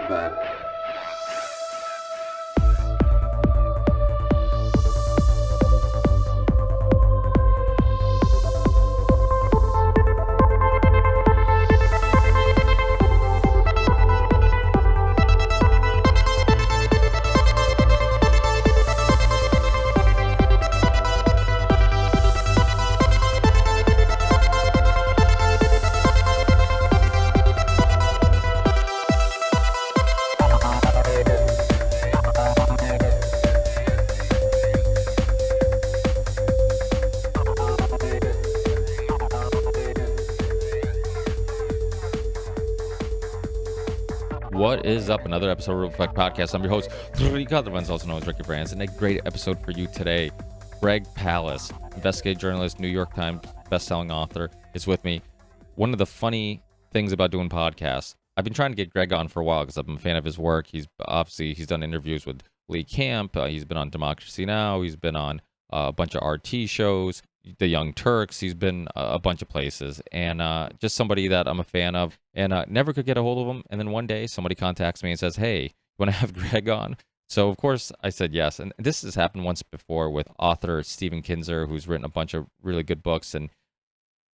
bad. What is up? Another episode of Ripple Effect Podcast. I'm your host, Rico, otherwise also known as Ricky Brands, and a great episode for you today. Greg Palast, investigative journalist, New York Times bestselling author, is with me. One of the funny things about doing podcasts, I've been trying to get Greg on for a while because I'm a fan of his work. He's done interviews with Lee Camp. He's been on Democracy Now! He's been on a bunch of RT shows, The Young Turks. He's been a bunch of places, and just somebody that I'm a fan of, and never could get a hold of him. And then one day somebody contacts me and says, hey, you want to have Greg on? So of course I said yes. And this has happened once before with author Stephen Kinzer, who's written a bunch of really good books, and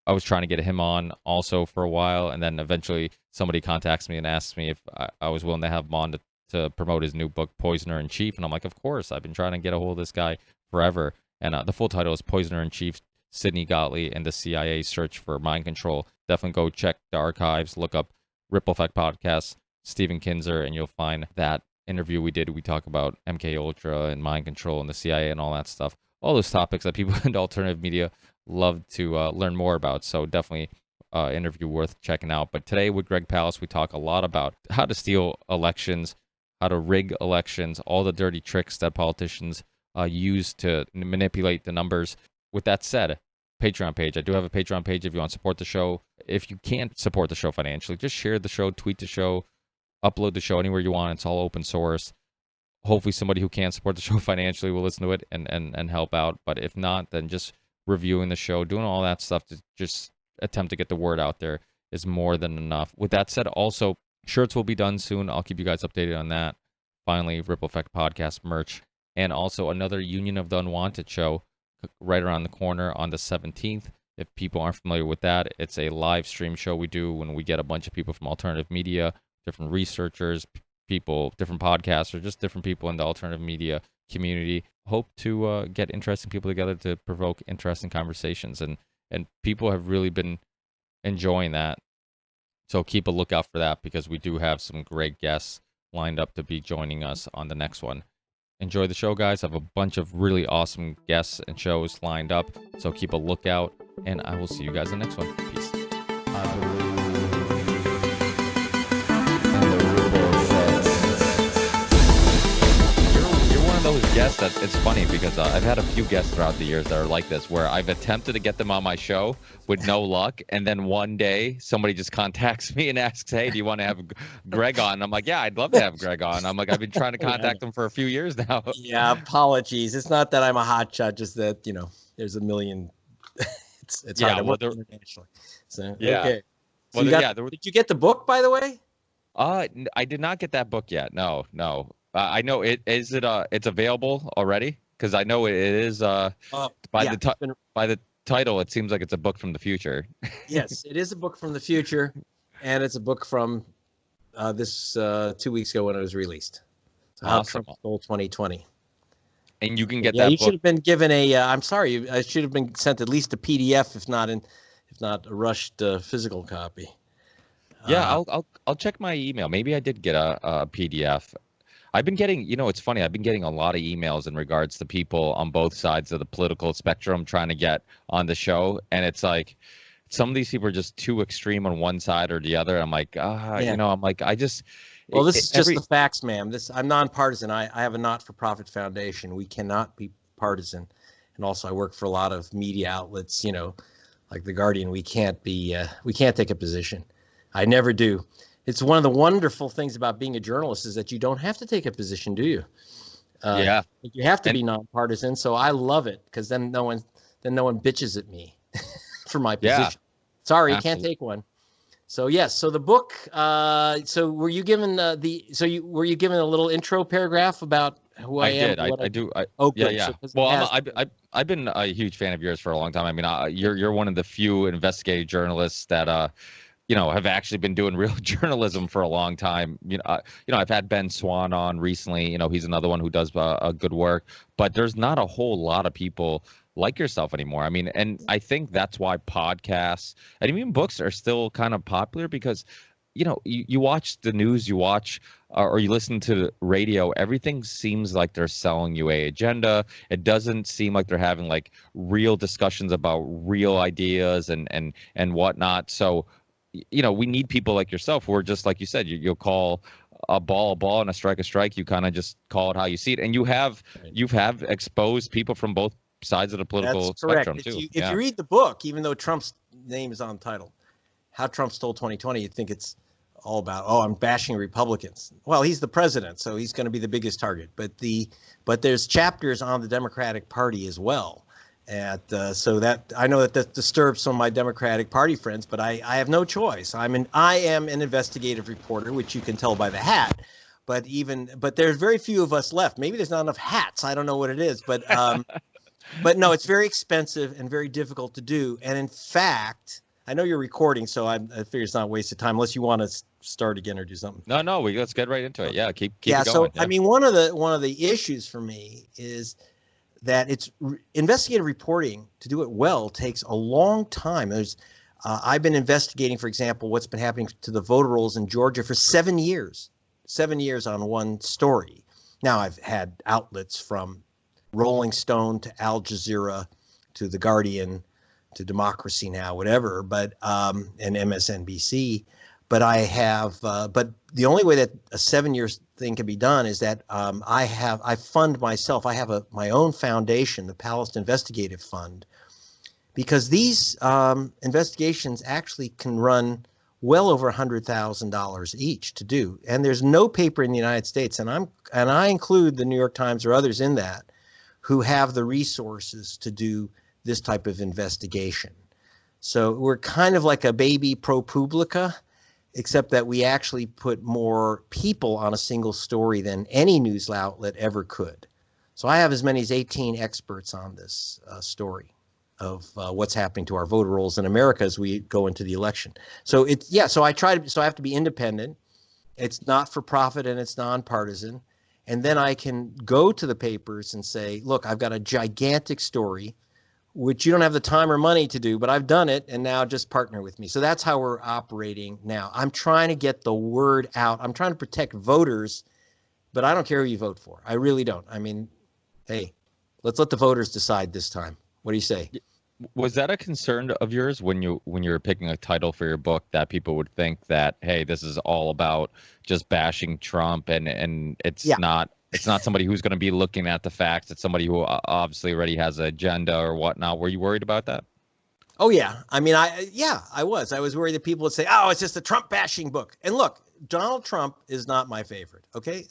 I was trying to get him on also for a while, and then eventually somebody contacts me and asks me if I was willing to have him on to promote his new book, Poisoner in Chief. And I'm like, of course. I've been trying to get a hold of this guy forever. And the full title is Poisoner in Chief, Sidney Gottlieb and the CIA Search for Mind Control. Definitely go check the archives, look up Ripple Effect Podcast, Stephen Kinzer, and you'll find that interview we did. We talk about MK Ultra and mind control and the CIA and all that stuff. All those topics that people in alternative media love to learn more about. So definitely interview worth checking out. But today with Greg Palast, we talk a lot about how to steal elections, how to rig elections, all the dirty tricks that politicians use to manipulate the numbers. With that said, Patreon page. I do have a Patreon page if you want to support the show. If you can't support the show financially, just share the show, tweet the show, upload the show anywhere you want. It's all open source. Hopefully somebody who can't support the show financially will listen to it and help out. But if not, then just reviewing the show, doing all that stuff to just attempt to get the word out there is more than enough. With that said, also, shirts will be done soon. I'll keep you guys updated on that. Finally, Ripple Effect Podcast merch. And also another Union of the Unwanted show right around the corner on the 17th. If people aren't familiar with that, it's a live stream show we do when we get a bunch of people from alternative media, different researchers, people, different podcasters, just different people in the alternative media community. Hope to get interesting people together to provoke interesting conversations. And people have really been enjoying that. So keep a lookout for that because we do have some great guests lined up to be joining us on the next one. Enjoy the show, guys. I have a bunch of really awesome guests and shows lined up, so keep a lookout, and I will see you guys in the next one. Peace. You're one of those guests that it's funny because I've had a few guests throughout the years that are like this, where I've attempted to get them on my show with no luck, and then one day somebody just contacts me and asks, hey, do you want to have Greg on? And I'm like, yeah, I'd love to have Greg on. I'm like, I've been trying to contact him for a few years now. Yeah, apologies. It's not that I'm a hotshot, just that, there's a million. it's hard to work internationally. So, yeah. Okay. Well, So did you get the book, by the way? I did not get that book yet. No. I know it. Is it? It's available already? Because I know it is. By the title, it seems like it's a book from the future. Yes, it is a book from the future, and it's a book from this 2 weeks ago when it was released. So Awesome. Trump Stole 2020. And you can get that. You book. should have been given a. I'm sorry, I should have been sent at least a PDF, if not a rushed physical copy. Yeah, I'll check my email. Maybe I did get a PDF. I've been getting, it's funny. I've been getting a lot of emails in regards to people on both sides of the political spectrum trying to get on the show. And it's like, some of these people are just too extreme on one side or the other. I'm like, I'm like, I just. Well, this is just the facts, ma'am. I'm nonpartisan. I have a not-for-profit foundation. We cannot be partisan. And also I work for a lot of media outlets, like The Guardian. We can't take a position. I never do. It's one of the wonderful things about being a journalist is that you don't have to take a position, do you? Yeah. You have to be nonpartisan. So I love it because then no one bitches at me for my position. Yeah. Sorry, you can't take one. So yes, so the book. So were you given were you given a little intro paragraph about who I am? Did. I do. Oh, Yeah, good. yeah. So because it Well, has. I've been a huge fan of yours for a long time. I mean, you're one of the few investigative journalists that have actually been doing real journalism for a long time. I've had Ben Swan on recently. He's another one who does a good work, but there's not a whole lot of people like yourself anymore. I mean, and I think that's why podcasts and even books are still kind of popular because, you watch the news, you watch or you listen to the radio, everything seems like they're selling you a agenda. It doesn't seem like they're having like real discussions about real ideas and whatnot. So, we need people like yourself who are just like you said, you'll call a ball and a strike. You kind of just call it how you see it. And you have exposed people from both sides of the political That's correct. spectrum too. If you read the book, even though Trump's name is on the title, How Trump Stole 2020, you'd think it's all about, I'm bashing Republicans. Well, he's the president, so he's going to be the biggest target. But there's chapters on the Democratic Party as well. So that I know that disturbs some of my Democratic Party friends, but I have no choice. I am an investigative reporter, which you can tell by the hat. But there's very few of us left. Maybe there's not enough hats. I don't know what it is, but but no, it's very expensive and very difficult to do. And in fact, I know you're recording, so I figure it's not a waste of time unless you want to start again or do something. No, let's get right into it. Yeah, keep it going. So I mean, one of the issues for me is that investigative reporting, to do it well, takes a long time. I've been investigating, for example, what's been happening to the voter rolls in Georgia for 7 years. 7 years on one story. Now I've had outlets from Rolling Stone to Al Jazeera to The Guardian to Democracy Now, whatever, but and MSNBC. But but the only way that a 7 year thing can be done is that I fund myself. I have my own foundation, the Palast Investigative Fund, because these investigations actually can run well over $100,000 each to do. And there's no paper in the United States, and I include the New York Times or others in that, who have the resources to do this type of investigation. So we're kind of like a baby ProPublica, except that we actually put more people on a single story than any news outlet ever could. So I have as many as 18 experts on this story of what's happening to our voter rolls in America as we go into the election. So so I have to be independent. It's not for profit and it's nonpartisan. And then I can go to the papers and say, look, I've got a gigantic story, which you don't have the time or money to do, but I've done it, and now just partner with me. So that's how we're operating now. I'm trying to get the word out. I'm trying to protect voters, but I don't care who you vote for. I really don't. I mean, hey, let's let the voters decide this time. What do you say? Was that a concern of yours when you were picking a title for your book, that people would think that, hey, this is all about just bashing Trump and it's not somebody who's going to be looking at the facts. It's somebody who obviously already has an agenda or whatnot. Were you worried about that? Oh, yeah. I mean, I was. I was worried that people would say, oh, it's just a Trump bashing book. And look, Donald Trump is not my favorite. OK,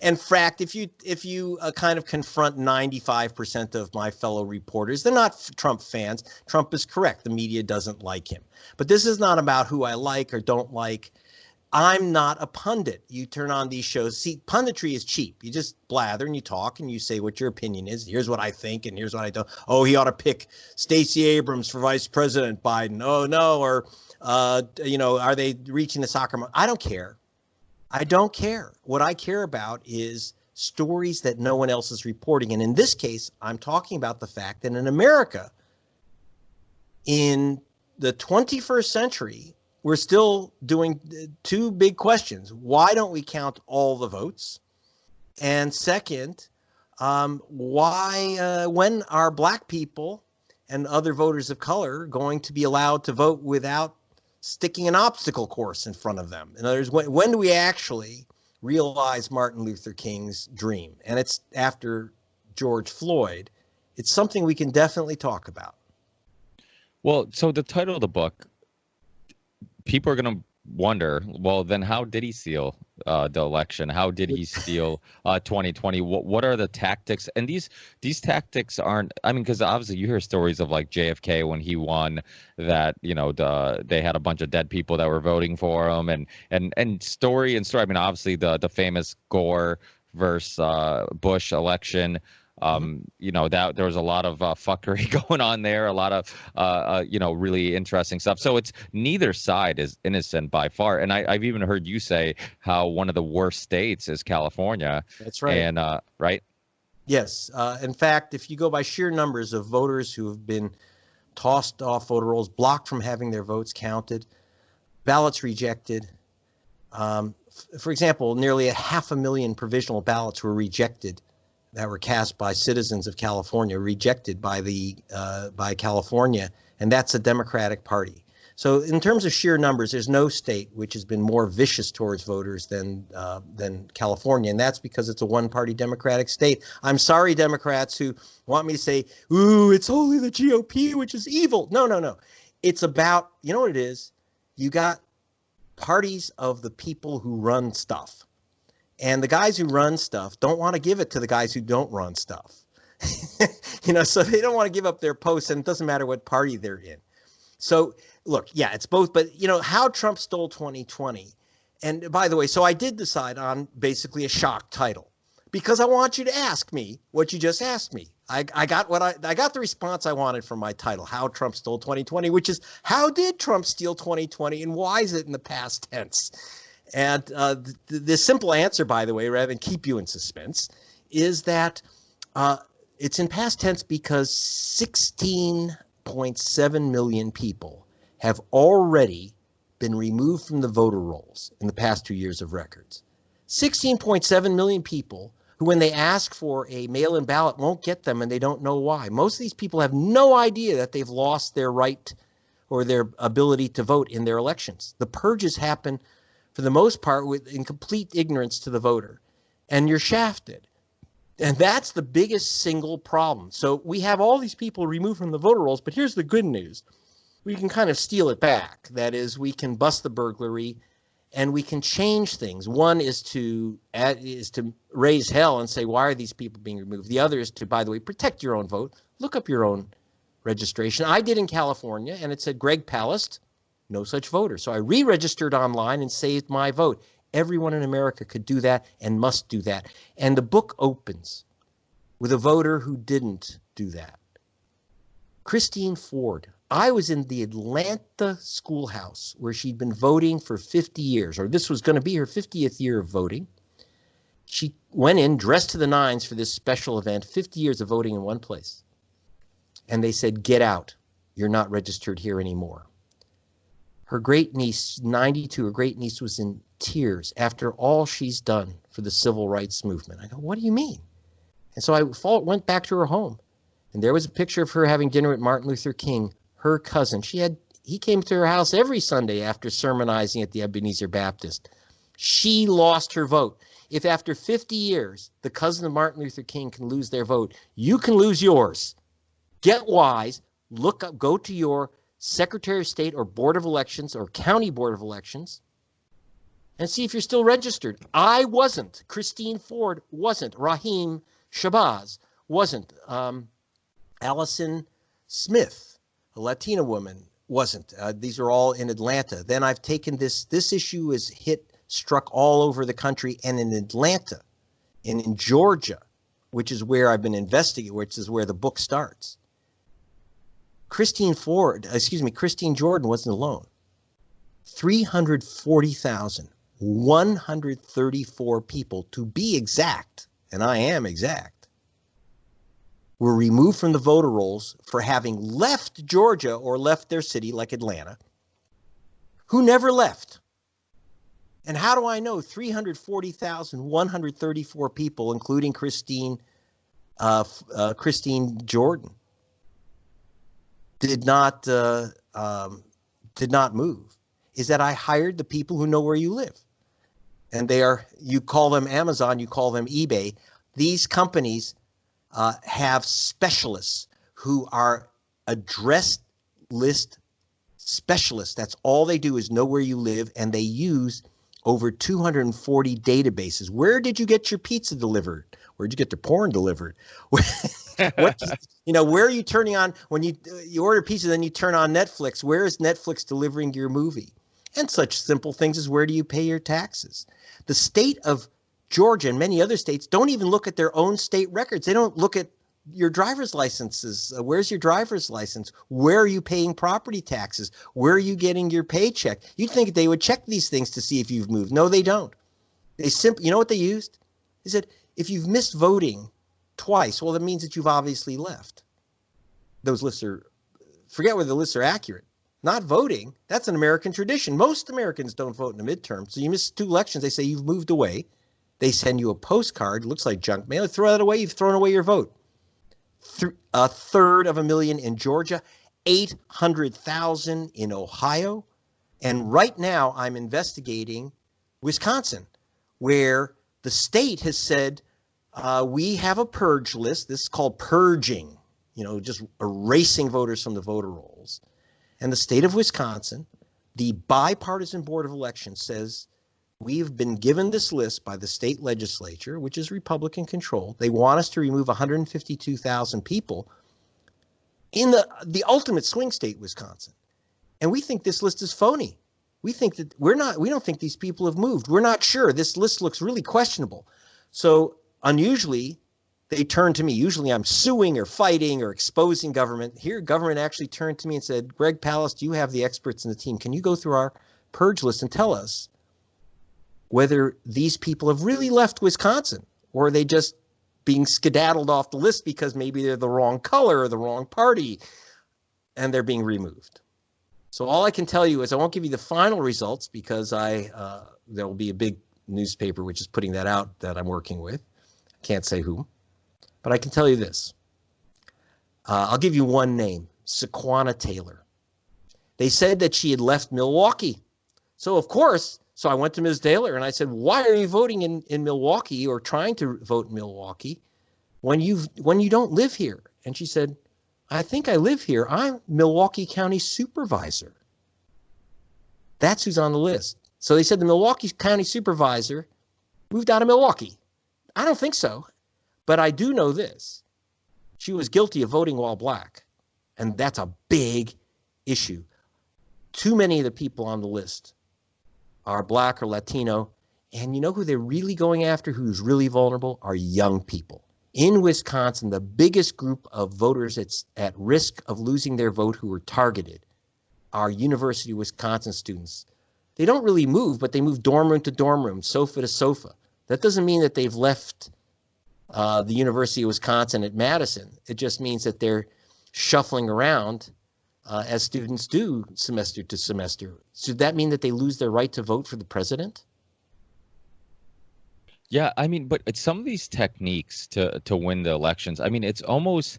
in fact, if you kind of confront 95% of my fellow reporters, they're not Trump fans. Trump is correct. The media doesn't like him. But this is not about who I like or don't like. I'm not a pundit. You turn on these shows. See, punditry is cheap. You just blather and you talk and you say what your opinion is. Here's what I think and here's what I don't. Oh, he ought to pick Stacey Abrams for Vice President Biden. Oh, no. Or, are they reaching the soccer? I don't care. I don't care. What I care about is stories that no one else is reporting. And in this case, I'm talking about the fact that in America, in the 21st century, we're still doing two big questions. Why don't we count all the votes? And second, when are black people and other voters of color going to be allowed to vote without sticking an obstacle course in front of them? In other words, when do we actually realize Martin Luther King's dream? And it's after George Floyd. It's something we can definitely talk about. Well, so the title of the book, people are going to wonder, well, then how did he steal the election? How did he steal 2020? What are the tactics? And these tactics aren't, I mean, because obviously you hear stories of like JFK when he won, that, you know, they had a bunch of dead people that were voting for him, and story. I mean, obviously the famous Gore versus Bush election. You know, that there was a lot of fuckery going on there, a lot of you know, really interesting stuff. So it's neither side is innocent by far. And I've even heard you say how one of the worst states is California. That's right. And right. Yes. In fact, if you go by sheer numbers of voters who have been tossed off voter rolls, blocked from having their votes counted, ballots rejected. For example, nearly 500,000 provisional ballots were rejected that were cast by citizens of California, rejected by by California, and that's a Democratic Party. So in terms of sheer numbers, there's no state which has been more vicious towards voters than California, and that's because it's a one-party Democratic state. I'm sorry, Democrats who want me to say, ooh, it's only the GOP which is evil. No, no, no. It's about, you know what it is? You got parties of the people who run stuff. And the guys who run stuff don't want to give it to the guys who don't run stuff. You know, so they don't want to give up their posts, and it doesn't matter what party they're in. So look, yeah, it's both. But, you know, how Trump stole 2020. And by the way, so I did decide on basically a shock title, because I want you to ask me what you just asked me. I got the response I wanted from my title, How Trump Stole 2020, which is, how did Trump steal 2020, and why is it in the past tense? And the simple answer, by the way, rather than keep you in suspense, is that it's in past tense because 16.7 million people have already been removed from the voter rolls in the past 2 years of records. 16.7 million people who, when they ask for a mail-in ballot, won't get them, and they don't know why. Most of these people have no idea that they've lost their right or their ability to vote in their elections. The purges happen for the most part in complete ignorance to the voter, and you're shafted. And that's the biggest single problem. So we have all these people removed from the voter rolls, but here's the good news. We can kind of steal it back. That is, we can bust the burglary, and we can change things. One is to raise hell and say, why are these people being removed? The other is to, by the way, protect your own vote. Look up your own registration. I did in California, and it said Greg Palast, no such voter. So I re-registered online and saved my vote. Everyone in America could do that and must do that. And the book opens with a voter who didn't do that. Christine Ford. I was in the Atlanta schoolhouse where she'd been voting for 50 years, or this was going to be her 50th year of voting. She went in dressed to the nines for this special event, 50 years of voting in one place. And they said, get out. You're not registered here anymore. Her great niece, 92, her great niece was in tears after all she's done for the civil rights movement. I go, what do you mean? And so I went back to her home, and there was a picture of her having dinner with Martin Luther King, her cousin. He came to her house every Sunday after sermonizing at the Ebenezer Baptist. She lost her vote. If after 50 years, the cousin of Martin Luther King can lose their vote, you can lose yours. Get wise, look up, go to your Secretary of State or Board of Elections or County Board of Elections and see if you're still registered. I wasn't. Christine Ford wasn't. Raheem Shabazz wasn't. Allison Smith, a Latina woman, wasn't. These are all in Atlanta. Then I've taken this issue is struck all over the country, and in Atlanta and in Georgia, which is where I've been investigating, which is where the book starts. Christine Jordan wasn't alone. 340,134 people, to be exact, and I am exact, were removed from the voter rolls for having left Georgia or left their city, like Atlanta, who never left. And how do I know 340,134 people, including Christine Jordan, did not move? Is that I hired the people who know where you live. And you call them Amazon, you call them eBay. These companies have specialists who are address list specialists. That's all they do is know where you live, and they use over 240 databases. Where did you get your pizza delivered? Where did you get your porn delivered? Where are you turning on when you order pizza, then you turn on Netflix? Where is Netflix delivering your movie? And such simple things as where do you pay your taxes? The state of Georgia and many other states don't even look at their own state records. They don't look at your driver's licenses. Where's your driver's license? Where are you paying property taxes? Where are you getting your paycheck? You'd think they would check these things to see if you've moved. No, they don't. They simply, you know what they used? They said, if you've missed voting twice, well, that means that you've obviously left. Those lists are, forget whether the lists are accurate. Not voting, that's an American tradition. Most Americans don't vote in the midterm. So you miss 2 elections, they say you've moved away. They send you a postcard, looks like junk mail. Throw that away, you've thrown away your vote. A third of a million in Georgia, 800,000 in Ohio. And right now I'm investigating Wisconsin, where the state has said, we have a purge list. This is called purging, just erasing voters from the voter rolls. And the state of Wisconsin, the bipartisan board of elections says, we've been given this list by the state legislature, which is Republican controlled. They want us to remove 152,000 people in the ultimate swing state, Wisconsin. And we think this list is phony. We think that we don't think these people have moved. We're not sure. This list looks really questionable. So unusually, they turn to me. Usually I'm suing or fighting or exposing government. Here, government actually turned to me and said, Greg Palast, you have the experts in the team. Can you go through our purge list and tell us whether these people have really left Wisconsin, or are they just being skedaddled off the list because maybe they're the wrong color or the wrong party and they're being removed. So all I can tell you is I won't give you the final results because there will be a big newspaper which is putting that out that I'm working with. I can't say who, but I can tell you this. I'll give you one name, Sequana Taylor. They said that she had left Milwaukee. So of course, so I went to Ms. Taylor and I said, why are you voting in Milwaukee or trying to vote in Milwaukee when you don't live here? And she said, I think I live here. I'm Milwaukee County Supervisor. That's who's on the list. So they said the Milwaukee County Supervisor moved out of Milwaukee. I don't think so. But I do know this. She was guilty of voting while black. And that's a big issue. Too many of the people on the list are black or Latino. And you know who they're really going after, who's really vulnerable, are young people. In Wisconsin, the biggest group of voters that's at risk of losing their vote who are targeted are University of Wisconsin students. They don't really move, but they move dorm room to dorm room, sofa to sofa. That doesn't mean that they've left the University of Wisconsin at Madison. It just means that they're shuffling around as students do semester to semester. Should that mean that they lose their right to vote for the president? Yeah, I mean, but it's some of these techniques to win the elections. I mean, it's almost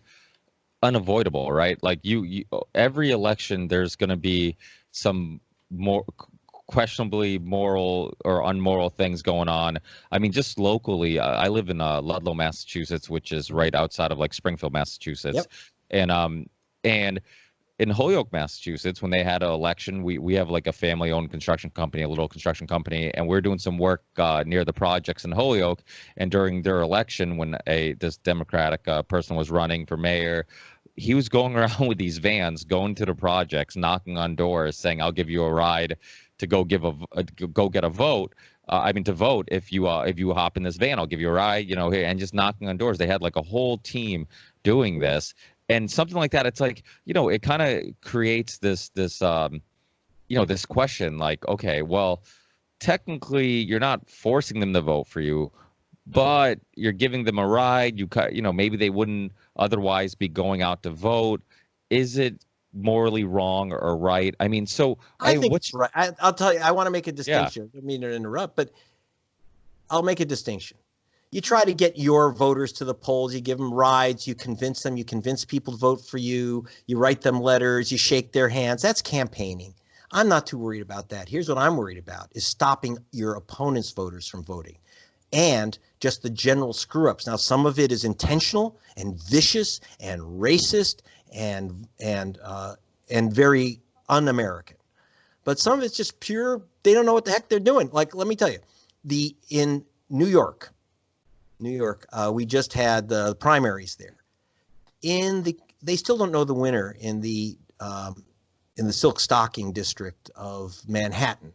unavoidable, right? Like you every election, there's going to be some more questionably moral or unmoral things going on. I mean, just locally, I live in Ludlow, Massachusetts, which is right outside of like Springfield, Massachusetts, yep. And in Holyoke, Massachusetts, when they had an election, we have like a family-owned construction company, a little construction company, and we're doing some work near the projects in Holyoke. And during their election, when this Democratic person was running for mayor, he was going around with these vans, going to the projects, knocking on doors, saying, "I'll give you a ride to go get a vote. To vote if you hop in this van, I'll give you a ride." And just knocking on doors. They had like a whole team doing this. And something like that, it's like, it kind of creates this question like, okay, well, technically you're not forcing them to vote for you, but you're giving them a ride. Maybe they wouldn't otherwise be going out to vote. Is it morally wrong or right? I mean, so I think it's right. I'll tell you, I want to make a distinction. Yeah. I don't mean to interrupt, but I'll make a distinction. You try to get your voters to the polls. You give them rides. You convince them. You convince people to vote for you. You write them letters. You shake their hands. That's campaigning. I'm not too worried about that. Here's what I'm worried about is stopping your opponent's voters from voting and just the general screw ups. Now, some of it is intentional and vicious and racist and very un-American. But some of it's just pure, they don't know what the heck they're doing. Like, let me tell you, in New York, we just had the primaries there. They still don't know the winner in the Silk Stocking district of Manhattan.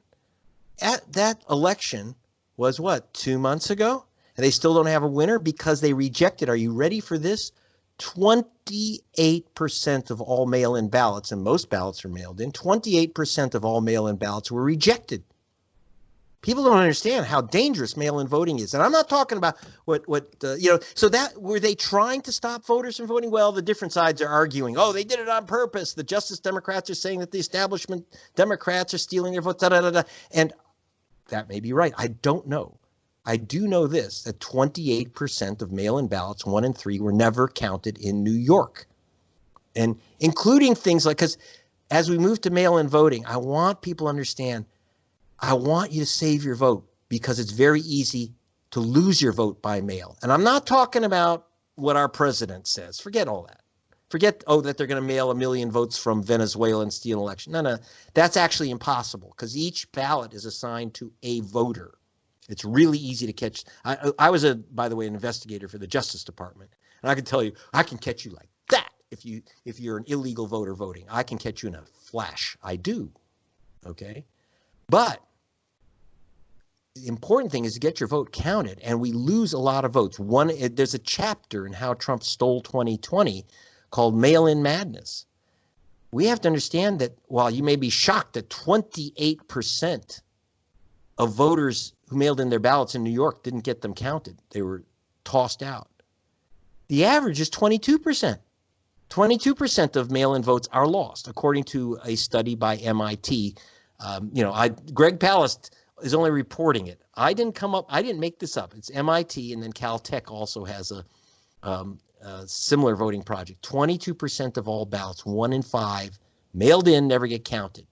That election was 2 months ago? And they still don't have a winner because they rejected, are you ready for this? 28% of all mail-in ballots, and most ballots are mailed in, 28% of all mail-in ballots were rejected. People don't understand how dangerous mail-in voting is. And I'm not talking about so that, were they trying to stop voters from voting? Well, the different sides are arguing, oh, they did it on purpose. The Justice Democrats are saying that the establishment Democrats are stealing their votes, And that may be right. I don't know. I do know this, that 28% of mail-in ballots, 1 in 3, were never counted in New York. And including things like, because as we move to mail-in voting, I want people to understand, I want you to save your vote because it's very easy to lose your vote by mail. And I'm not talking about what our president says. Forget all that. Forget, that they're going to mail 1 million votes from Venezuela and steal an election. No, that's actually impossible because each ballot is assigned to a voter. It's really easy to catch. I was, by the way, an investigator for the Justice Department. And I can tell you, I can catch you like that if you're an illegal voter voting. I can catch you in a flash. I do. Okay? But the important thing is to get your vote counted, and we lose a lot of votes. There's a chapter in How Trump Stole 2020 called Mail-in Madness. We have to understand that while you may be shocked that 28% of voters who mailed in their ballots in New York didn't get them counted, they were tossed out. The average is 22%. 22% of mail-in votes are lost, according to a study by MIT. Greg Palast is only reporting it. I didn't make this up. It's MIT, and then Caltech also has a similar voting project. 22% of all ballots, 1 in 5, mailed in, never get counted.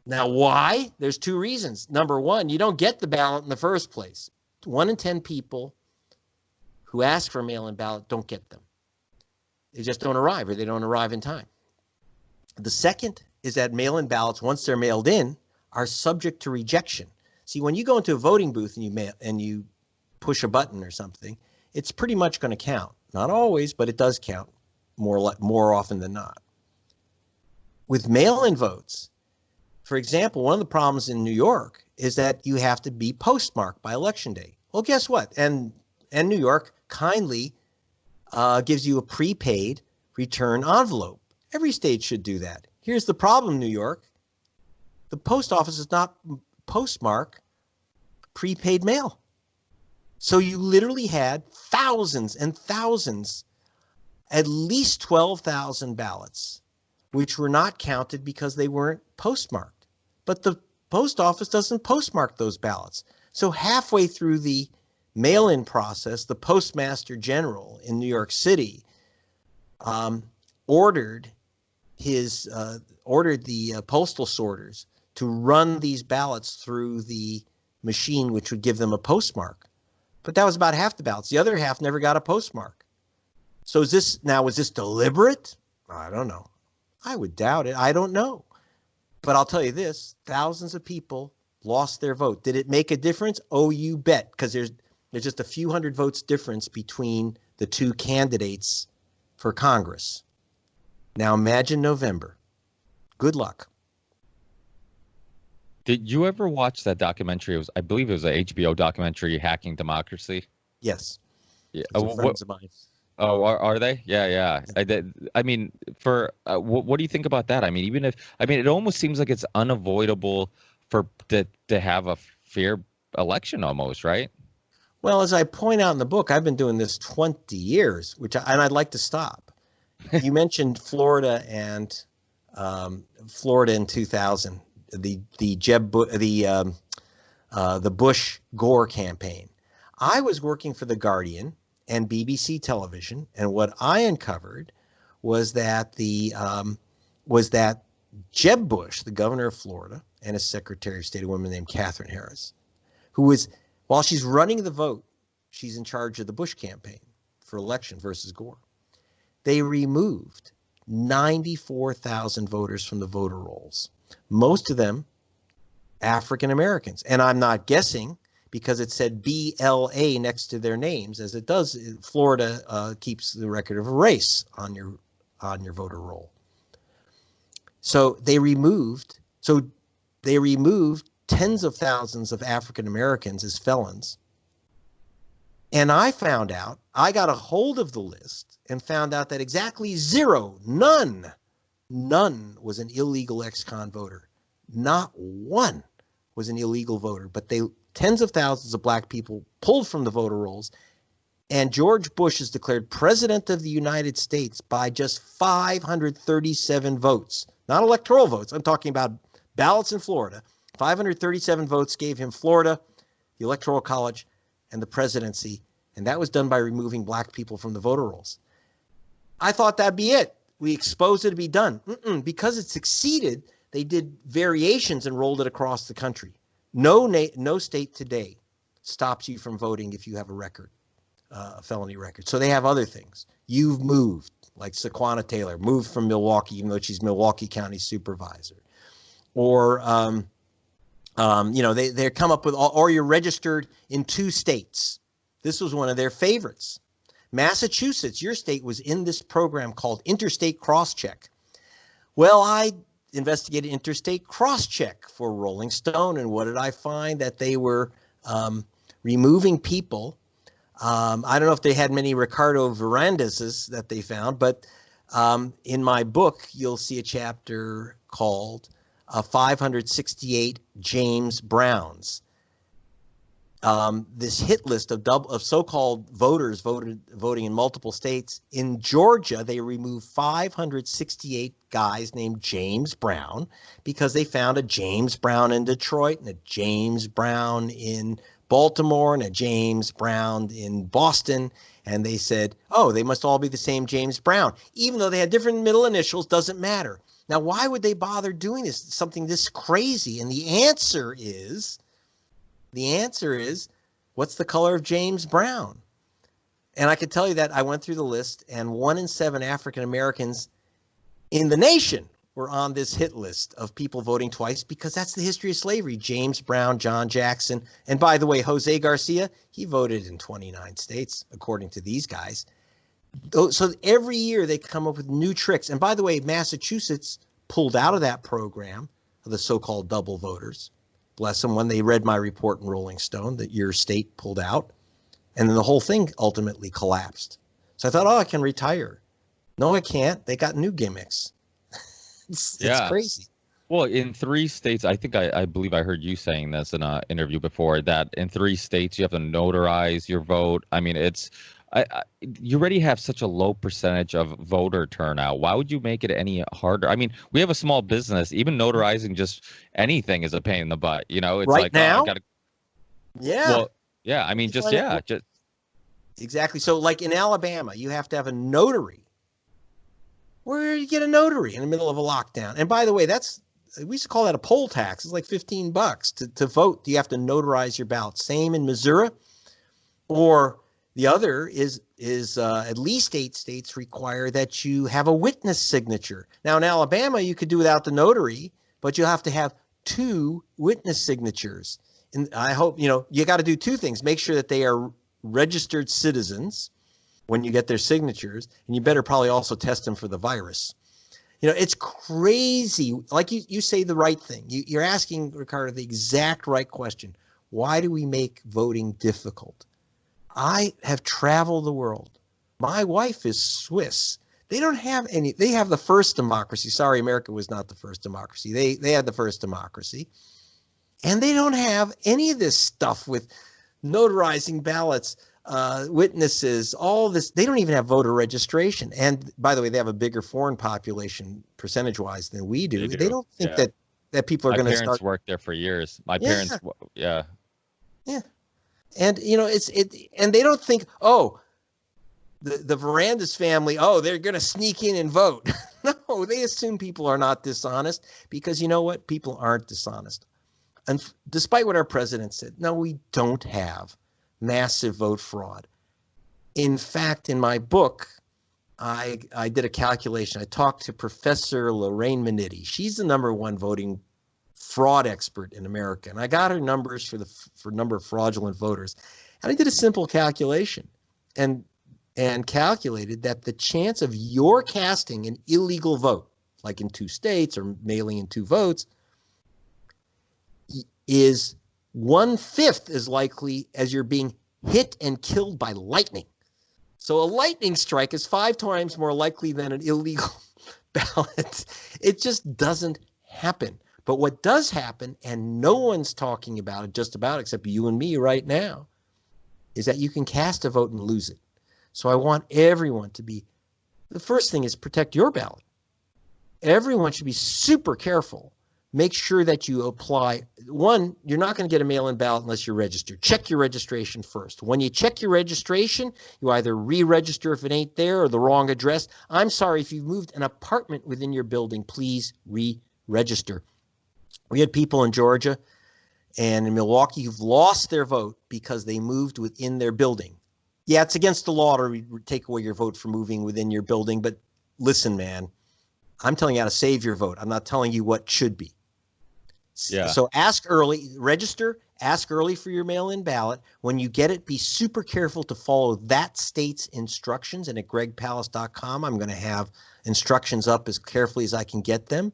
Now, why? There's 2 reasons. Number one, you don't get the ballot in the first place. 1 in 10 people who ask for a mail-in ballot don't get them. They just don't arrive, or they don't arrive in time. The second is that mail-in ballots, once they're mailed in, are subject to rejection. See, when you go into a voting booth and you push a button or something, it's pretty much going to count. Not always, but it does count more often than not. With mail-in votes, for example, one of the problems in New York is that you have to be postmarked by Election Day. Well, guess what? And New York kindly gives you a prepaid return envelope. Every state should do that. Here's the problem, New York. The post office does not postmark prepaid mail. So you literally had thousands and thousands, at least 12,000 ballots, which were not counted because they weren't postmarked. But the post office doesn't postmark those ballots. So halfway through the mail-in process, the Postmaster General in New York City ordered the postal sorters to run these ballots through the machine, which would give them a postmark. But that was about half the ballots. The other half never got a postmark. So was this deliberate? I don't know. I would doubt it. I don't know. But I'll tell you this, thousands of people lost their vote. Did it make a difference? Oh, you bet, because there's just a few hundred votes difference between the 2 candidates for Congress. Now imagine November. Good luck. Did you ever watch that documentary? I believe it was an HBO documentary, Hacking Democracy. Yes. Yeah. Friends of mine. Oh, are they? Yeah. I mean, what do you think about that? I mean, it almost seems like it's unavoidable to have a fair election almost, right? Well, as I point out in the book, I've been doing this 20 years, I'd like to stop. You mentioned Florida and Florida in 2000, the Bush-Gore campaign. I was working for The Guardian and BBC Television, and what I uncovered was that Jeb Bush, the governor of Florida, and his Secretary of State, a woman named Catherine Harris, who was, while she's running the vote, she's in charge of the Bush campaign for election versus Gore. They removed 94,000 voters from the voter rolls, most of them African Americans. And I'm not guessing, because it said BLA next to their names, as it does. Florida keeps the record of race on your voter roll. So they removed tens of thousands of African Americans as felons. And I got a hold of the list and found out that exactly none was an illegal ex-con voter. Not one was an illegal voter, but tens of thousands of black people pulled from the voter rolls, and George Bush is declared president of the United States by just 537 votes, not electoral votes. I'm talking about ballots in Florida. 537 votes gave him Florida, the Electoral College, and the presidency, and that was done by removing black people from the voter rolls. I thought that'd be it. We exposed it to be done. Because it succeeded, they did variations and rolled it across the country. No state today stops you from voting if you have a record, a felony record. So they have other things. You've moved, like Saquana Taylor, moved from Milwaukee, even though she's Milwaukee County supervisor. Or, they come up with, or you're registered in 2 states. This was one of their favorites. Massachusetts, your state, was in this program called Interstate Crosscheck. Well, I investigated Interstate Crosscheck for Rolling Stone, and what did I find? That they were removing people. I don't know if they had many Ricardo Verandeses that they found, but in my book, you'll see a chapter called 568 James Browns. This hit list of so-called voters voting in multiple states. In Georgia, they removed 568 guys named James Brown because they found a James Brown in Detroit and a James Brown in Baltimore and a James Brown in Boston. And they said, oh, they must all be the same James Brown. Even though they had different middle initials, doesn't matter. Now, why would they bother doing this, something this crazy? And the answer is, what's the color of James Brown? And I can tell you that I went through the list, and 1 in 7 African Americans in the nation were on this hit list of people voting twice, because that's the history of slavery. James Brown, John Jackson, and by the way, Jose Garcia, he voted in 29 states, according to these guys. So every year they come up with new tricks. And by the way, Massachusetts pulled out of that program of the so-called double voters. Bless them, when they read my report in Rolling Stone that your state pulled out. And then the whole thing ultimately collapsed. So I thought, I can retire. No, I can't. They got new gimmicks. It's crazy. Well, in 3 states, I think I believe I heard you saying this in an interview before, that in 3 states you have to notarize your vote. I mean, you already have such a low percentage of voter turnout. Why would you make it any harder? I mean, we have a small business. Even notarizing just anything is a pain in the butt. It's right like, now. I gotta, yeah. Well, yeah. I mean, just exactly. So, like in Alabama, you have to have a notary. Where do you get a notary in the middle of a lockdown? And by the way, we used to call that a poll tax. It's like $15 to vote. You have to notarize your ballot. Same in Missouri, or the other is at least 8 states require that you have a witness signature. Now in Alabama, you could do without the notary, but you have to have 2 witness signatures. And I hope, you got to do 2 things. Make sure that they are registered citizens when you get their signatures, and you better probably also test them for the virus. It's crazy. Like you say the right thing. You're asking, Ricardo, the exact right question. Why do we make voting difficult? I have traveled the world. My wife is Swiss. They don't have any. They have the first democracy. Sorry, America was not the first democracy. They had the first democracy. And they don't have any of this stuff with notarizing ballots, witnesses, all this. They don't even have voter registration. And by the way, they have a bigger foreign population percentage-wise than we do. They don't think that people are going to start. My parents worked there for years. My parents, yeah. And and they don't think, the Verandas family, they're going to sneak in and vote. No, they assume people are not dishonest, because you know what? People aren't dishonest. And despite what our president said, no, we don't have massive vote fraud. In fact, in my book, I did a calculation. I talked to Professor Lorraine Minetti. She's the #1 voting fraud expert in America, and I got her numbers for number of fraudulent voters. And I did a simple calculation, and calculated that the chance of your casting an illegal vote, like in 2 states or mailing in 2 votes, is 1/5 as likely as you're being hit and killed by lightning. So a lightning strike is 5 times more likely than an illegal ballot. It just doesn't happen. But what does happen, and no one's talking about it just about except you and me right now, is that you can cast a vote and lose it. So I want everyone to be, the first thing is protect your ballot. Everyone should be super careful. Make sure that you apply. One, you're not going to get a mail-in ballot unless you're registered. Check your registration first. When you check your registration, you either re-register if it ain't there or the wrong address. I'm sorry, if you've moved an apartment within your building, please re-register. We had people in Georgia and in Milwaukee who've lost their vote because they moved within their building. Yeah, it's against the law to take away your vote for moving within your building, but listen, man, I'm telling you how to save your vote. I'm not telling you what should be. Yeah. So ask early, register, ask early for your mail-in ballot. When you get it, be super careful to follow that state's instructions. And at gregpalast.com, I'm going to have instructions up as carefully as I can get them.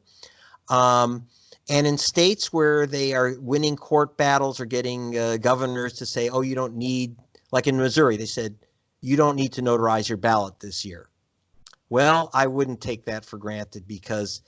And in states where they are winning court battles or getting governors to say, oh, you don't need, like in Missouri, they said, you don't need to notarize your ballot this year. Well, I wouldn't take that for granted, because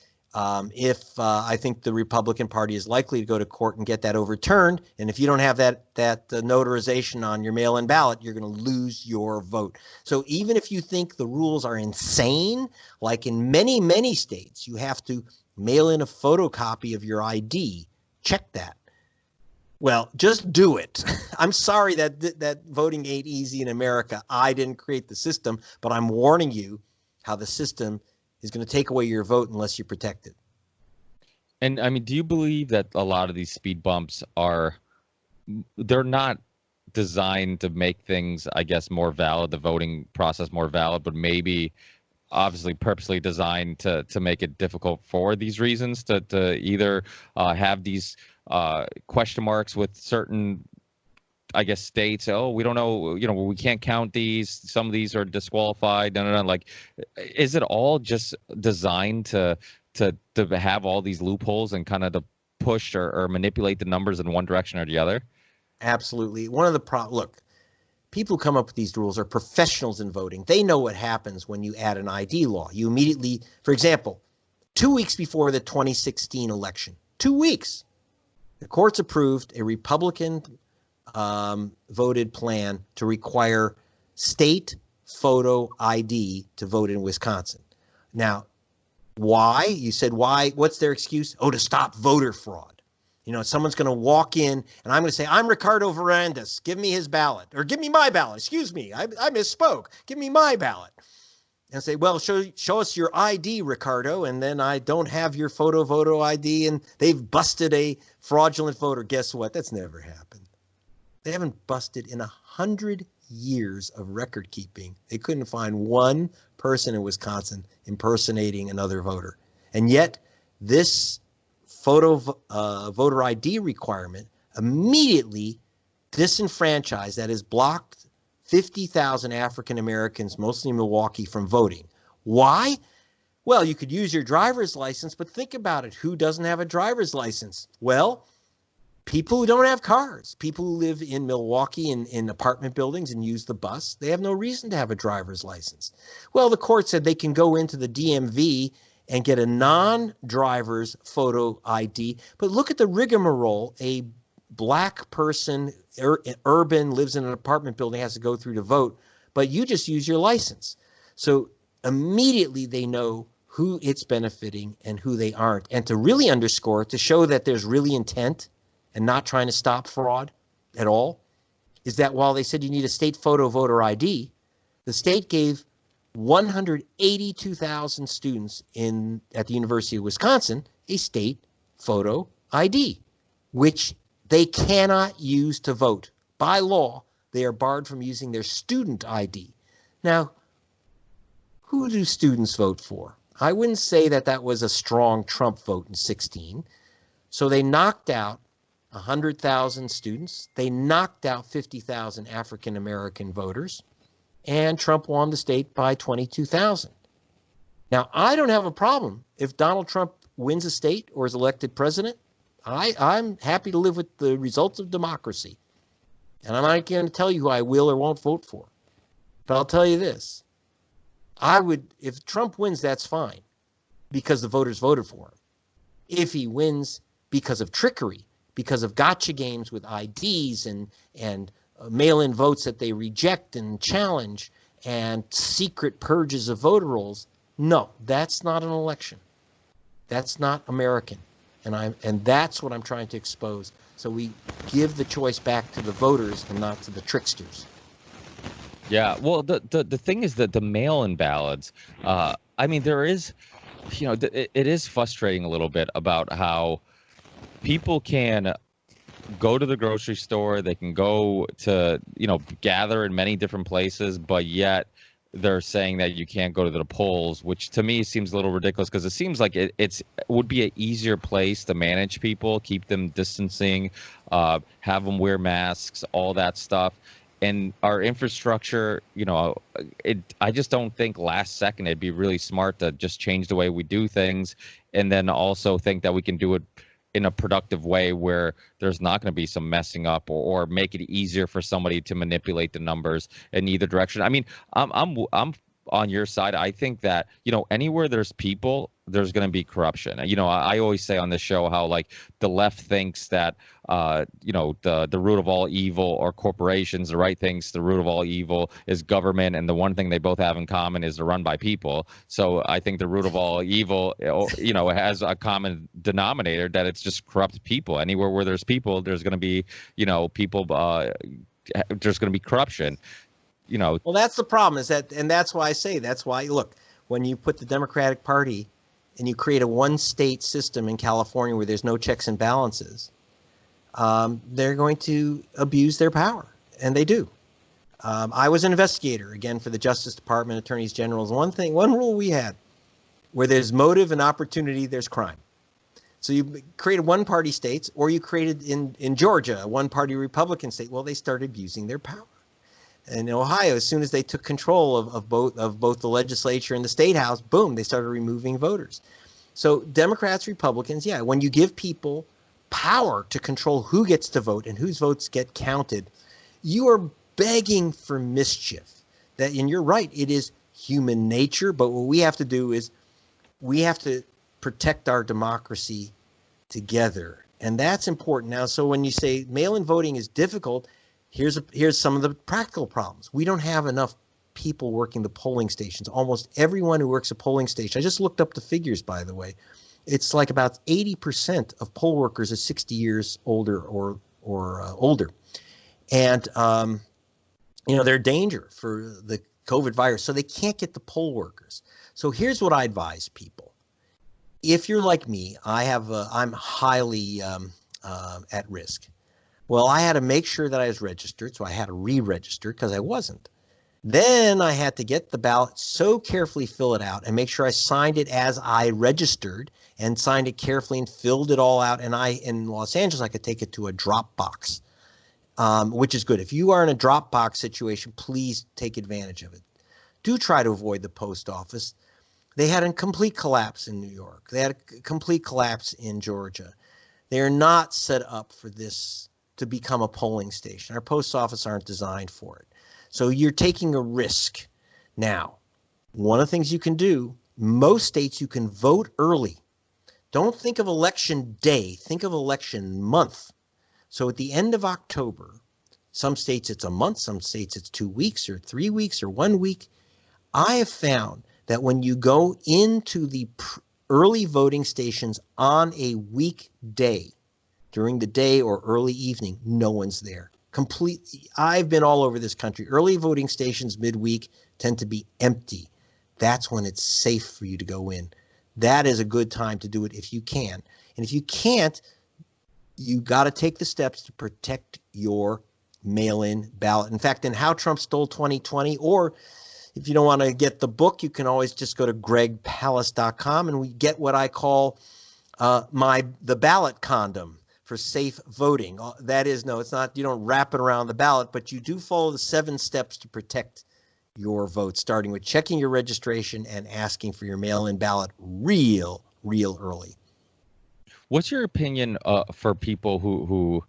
if I think the Republican Party is likely to go to court and get that overturned, and if you don't have that notarization on your mail-in ballot, you're going to lose your vote. So even if you think the rules are insane, like in many, many states, you have to mail in a photocopy of your ID. Check that. Well, just do it. I'm sorry that voting ain't easy in America. I didn't create the system, but I'm warning you how the system is going to take away your vote unless you protect it. And I mean, do you believe that a lot of these speed bumps they're not designed to make things, I guess, more valid, the voting process more valid, but maybe obviously purposely designed to make it difficult for these reasons, to either have these question marks with certain, I guess, states? Oh, we don't know, we can't count these. Some of these are disqualified. No. Like, is it all just designed to have all these loopholes and kind of to push or manipulate the numbers in one direction or the other? Absolutely. One of the look, people who come up with these rules are professionals in voting. They know what happens when you add an ID law. You immediately, for example, 2 weeks before the 2016 election, 2 weeks, the courts approved a Republican voted plan to require state photo ID to vote in Wisconsin. Now, why? You said why? What's their excuse? Oh, to stop voter fraud. Someone's going to walk in and I'm going to say, I'm Ricardo Varandas. Give me his ballot, or give me my ballot. Excuse me. I misspoke. Give me my ballot. And say, well, show us your ID, Ricardo. And then I don't have your photo ID, and they've busted a fraudulent voter. Guess what? That's never happened. They haven't busted in 100 years of record keeping. They couldn't find one person in Wisconsin impersonating another voter. And yet this voter ID requirement immediately disenfranchised, that is, blocked 50,000 African Americans, mostly in Milwaukee, from voting. Why? Well, you could use your driver's license, but think about it. Who doesn't have a driver's license? Well, people who don't have cars, people who live in Milwaukee in apartment buildings and use the bus, they have no reason to have a driver's license. Well, the court said they can go into the DMV and get a non-driver's photo ID. But look at the rigmarole a black person, urban, lives in an apartment building, has to go through to vote, but you just use your license. So immediately they know who it's benefiting and who they aren't. And to really underscore, to show that there's really intent and not trying to stop fraud at all, is that while they said you need a state photo voter ID, the state gave 182,000 students at the University of Wisconsin a state photo ID, which they cannot use to vote. By law, they are barred from using their student ID. Now, Who do students vote for? I wouldn't say that that was a strong Trump vote in 16. So they knocked out 100,000 students. They knocked out 50,000 African American voters, and Trump won the state by 22,000. Now, I don't have a problem if Donald Trump wins a state or is elected president. I'm happy to live with the results of democracy. And I'm not going to tell you who I will or won't vote for. But I'll tell you this. If Trump wins, that's fine, because the voters voted for him. If he wins because of trickery, because of gotcha games with IDs and mail-in votes that they reject and challenge, and secret purges of voter rolls, no, that's not an election. That's not American. And that's what I'm trying to expose. So we give the choice back to the voters and not to the tricksters. Yeah, well, the thing is that the mail-in ballots, I mean, there is, it is frustrating a little bit about how people can go to the grocery store, they can go to, gather in many different places, but yet they're saying that you can't go to the polls, which to me seems a little ridiculous, because it seems like it would be an easier place to manage people, keep them distancing, have them wear masks, all that stuff. And our infrastructure, I just don't think last second it'd be really smart to just change the way we do things, and then also think that we can do it in a productive way where there's not going to be some messing up, or make it easier for somebody to manipulate the numbers in either direction. I mean, I'm on your side. I think that, anywhere there's people, there's going to be corruption. I always say on this show how, like, the left thinks that, the root of all evil or corporations, the right thinks the root of all evil is government. And the one thing they both have in common is they're run by people. So I think the root of all evil, has a common denominator, that it's just corrupt people. Anywhere where there's people, there's going to be, people, there's going to be corruption. Well, that's the problem, and that's why I say, look, when you put the Democratic Party and you create a one-state system in California where there's no checks and balances, they're going to abuse their power, and they do. I was an investigator, again, for the Justice Department, Attorneys General. One rule we had, where there's motive and opportunity, there's crime. So you created one-party states, or you created in Georgia a one-party Republican state. Well, they started abusing their power. And in Ohio, as soon as they took control of both the legislature and the state house, boom, they started removing voters. So Democrats, Republicans, yeah, when you give people power to control who gets to vote and whose votes get counted, you are begging for mischief. And you're right, it is human nature. But what we have to do is we have to protect our democracy together. And that's important now. So when you say mail-in voting is difficult, here's some of the practical problems. We don't have enough people working the polling stations. Almost everyone who works a polling station, I just looked up the figures, by the way. It's like about 80% of poll workers are 60 years older or older. And, they're a danger for the COVID virus, so they can't get the poll workers. So here's what I advise people. If you're like me, I'm highly at risk. Well, I had to make sure that I was registered, so I had to re-register because I wasn't. Then I had to get the ballot, so carefully fill it out and make sure I signed it as I registered, and signed it carefully and filled it all out. And in Los Angeles, I could take it to a drop box, which is good. If you are in a drop box situation, please take advantage of it. Do try to avoid the post office. They had a complete collapse in New York. They had a complete collapse in Georgia. They are not set up for this to become a polling station. Our post office aren't designed for it. So you're taking a risk. Now, one of the things you can do, most states you can vote early. Don't think of election day, think of election month. So at the end of October, some states it's a month, some states it's 2 weeks or 3 weeks or 1 week. I have found that when you go into the early voting stations on a weekday, during the day or early evening, no one's there. Completely. I've been all over this country. Early voting stations midweek tend to be empty. That's when it's safe for you to go in. That is a good time to do it if you can. And if you can't, you got to take the steps to protect your mail-in ballot. In fact, in How Trump Stole 2020, or If you don't want to get the book, you can always just go to gregpalast.com, and we get what I call the ballot condom for safe voting. That is, no, it's not, you don't wrap it around the ballot, but you do follow the 7 steps to protect your vote, starting with checking your registration and asking for your mail-in ballot real early. What's your opinion for people who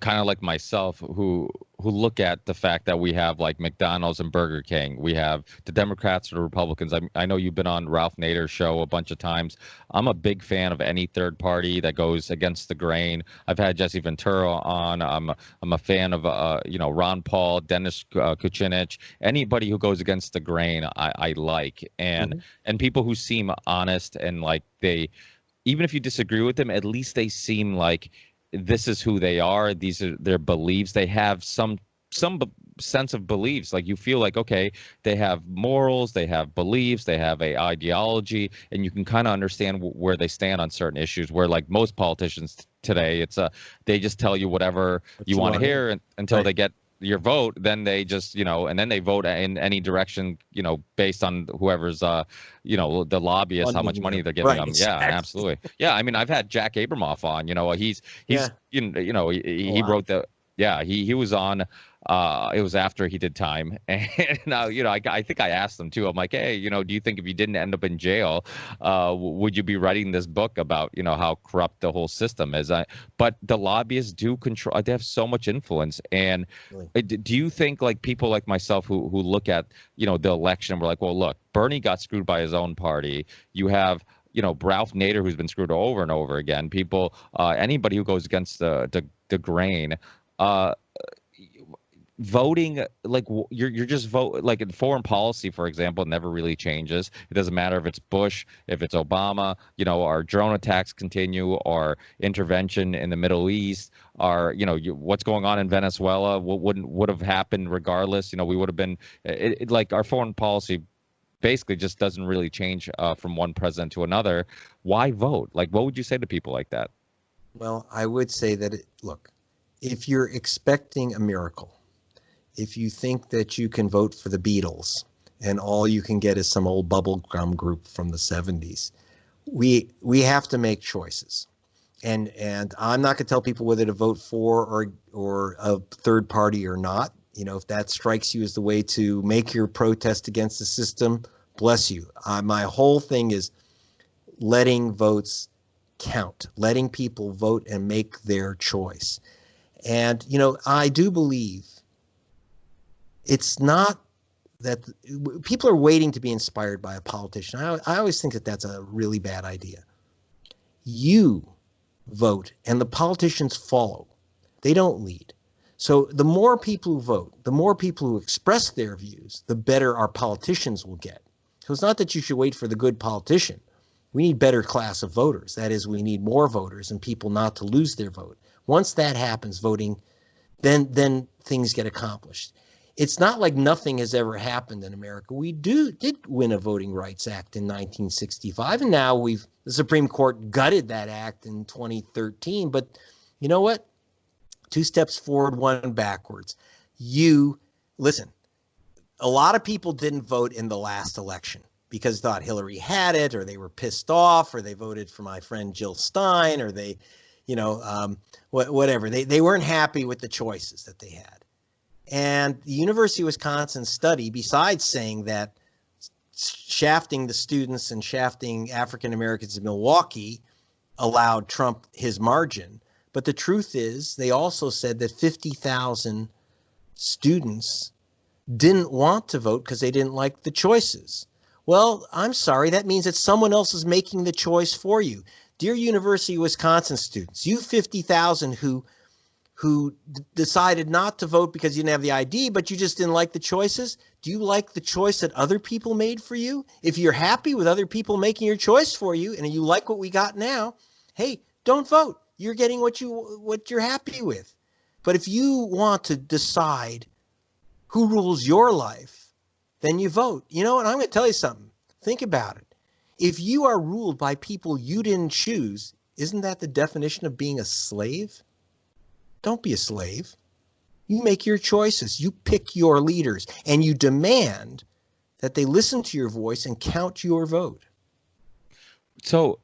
kind of like myself, who look at the fact that we have like McDonald's and Burger King, we have the Democrats or the Republicans. I know you've been on Ralph Nader's show a bunch of times. I'm a big fan of any third party that goes against the grain. I've had Jesse Ventura on. I'm a fan of Ron Paul, Dennis Kucinich, anybody who goes against the grain. I like, and people who seem honest, and like they, even if you disagree with them, at least they seem like this is who they are. These are their beliefs. They have some sense of beliefs. Like you feel like, okay, they have morals, they have beliefs, they have a ideology, and you can kind of understand where they stand on certain issues. Where like most politicians today, it's they just tell you whatever you want to hear until they get your vote. Then they just, and then they vote in any direction, based on whoever's, the lobbyists, how much money they're giving them. Exactly. Yeah, absolutely. Yeah. I mean, I've had Jack Abramoff on, he wrote the, he was on, it was after he did time. And now, I think I asked him too. I'm like, hey, do you think if you didn't end up in jail, would you be writing this book about, how corrupt the whole system is? But the lobbyists do control, they have so much influence. And do you think like people like myself who look at, the election, we're like, well, look, Bernie got screwed by his own party. You have, Ralph Nader, who's been screwed over and over again. People, anybody who goes against the grain, voting, like you're just vote, like in foreign policy, for example, never really changes. It doesn't matter if it's Bush, if it's Obama, our drone attacks continue, or intervention in the Middle East, or what's going on in Venezuela would have happened regardless. We would have been like our foreign policy basically just doesn't really change from one president to another. Why vote? Like, what would you say to people like that? Well, I would say that look, if you're expecting a miracle, if you think that you can vote for the Beatles and all you can get is some old bubblegum group from the 70s, we have to make choices. And I'm not going to tell people whether to vote for or a third party or not. If that strikes you as the way to make your protest against the system, bless you. My whole thing is letting votes count, letting people vote and make their choice. And, I do believe it's not that people are waiting to be inspired by a politician. I always think that that's a really bad idea. You vote and the politicians follow. They don't lead. So the more people who vote, the more people who express their views, the better our politicians will get. So it's not that you should wait for the good politician. We need better class of voters. That is, we need more voters and people not to lose their vote. Once that happens, voting, then things get accomplished. It's not like nothing has ever happened in America. We did win a Voting Rights Act in 1965, and now the Supreme Court gutted that act in 2013. But you know what? 2 steps forward, 1 backwards. Listen, a lot of people didn't vote in the last election because they thought Hillary had it, or they were pissed off, or they voted for my friend Jill Stein, or they, whatever. They weren't happy with the choices that they had. And the University of Wisconsin study, besides saying that shafting the students and shafting African Americans in Milwaukee allowed Trump his margin, but the truth is they also said that 50,000 students didn't want to vote because they didn't like the choices. Well, I'm sorry, that means that someone else is making the choice for you. Dear University of Wisconsin students, you 50,000 who decided not to vote because you didn't have the ID, but you just didn't like the choices. Do you like the choice that other people made for you? If you're happy with other people making your choice for you and you like what we got now, hey, don't vote. You're getting what you're happy with. But if you want to decide who rules your life, then you vote. And I'm going to tell you something. Think about it. If you are ruled by people you didn't choose, isn't that the definition of being a slave? Don't be a slave. You make your choices. You pick your leaders, and you demand that they listen to your voice and count your vote. So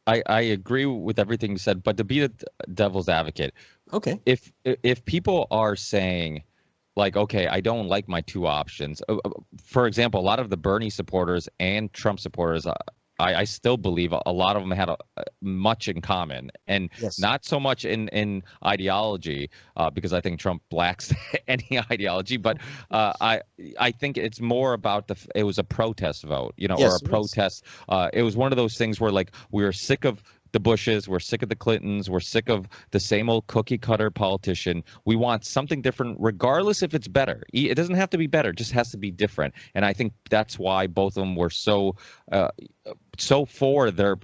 I agree with everything you said, but to be the devil's advocate, okay, if people are saying, like, okay, I don't like my two options. For example, a lot of the Bernie supporters and Trump supporters, I still believe a lot of them had much in common, and yes, not so much in ideology, because I think Trump lacks any ideology. But I think it's more about it was a protest vote, or yes, a protest. It was one of those things where, like, we were sick of the Bushes, we're sick of the Clintons, we're sick of the same old cookie cutter politician. We want something different, regardless if it's better. It doesn't have to be better, it just has to be different. And I think that's why both of them were so for their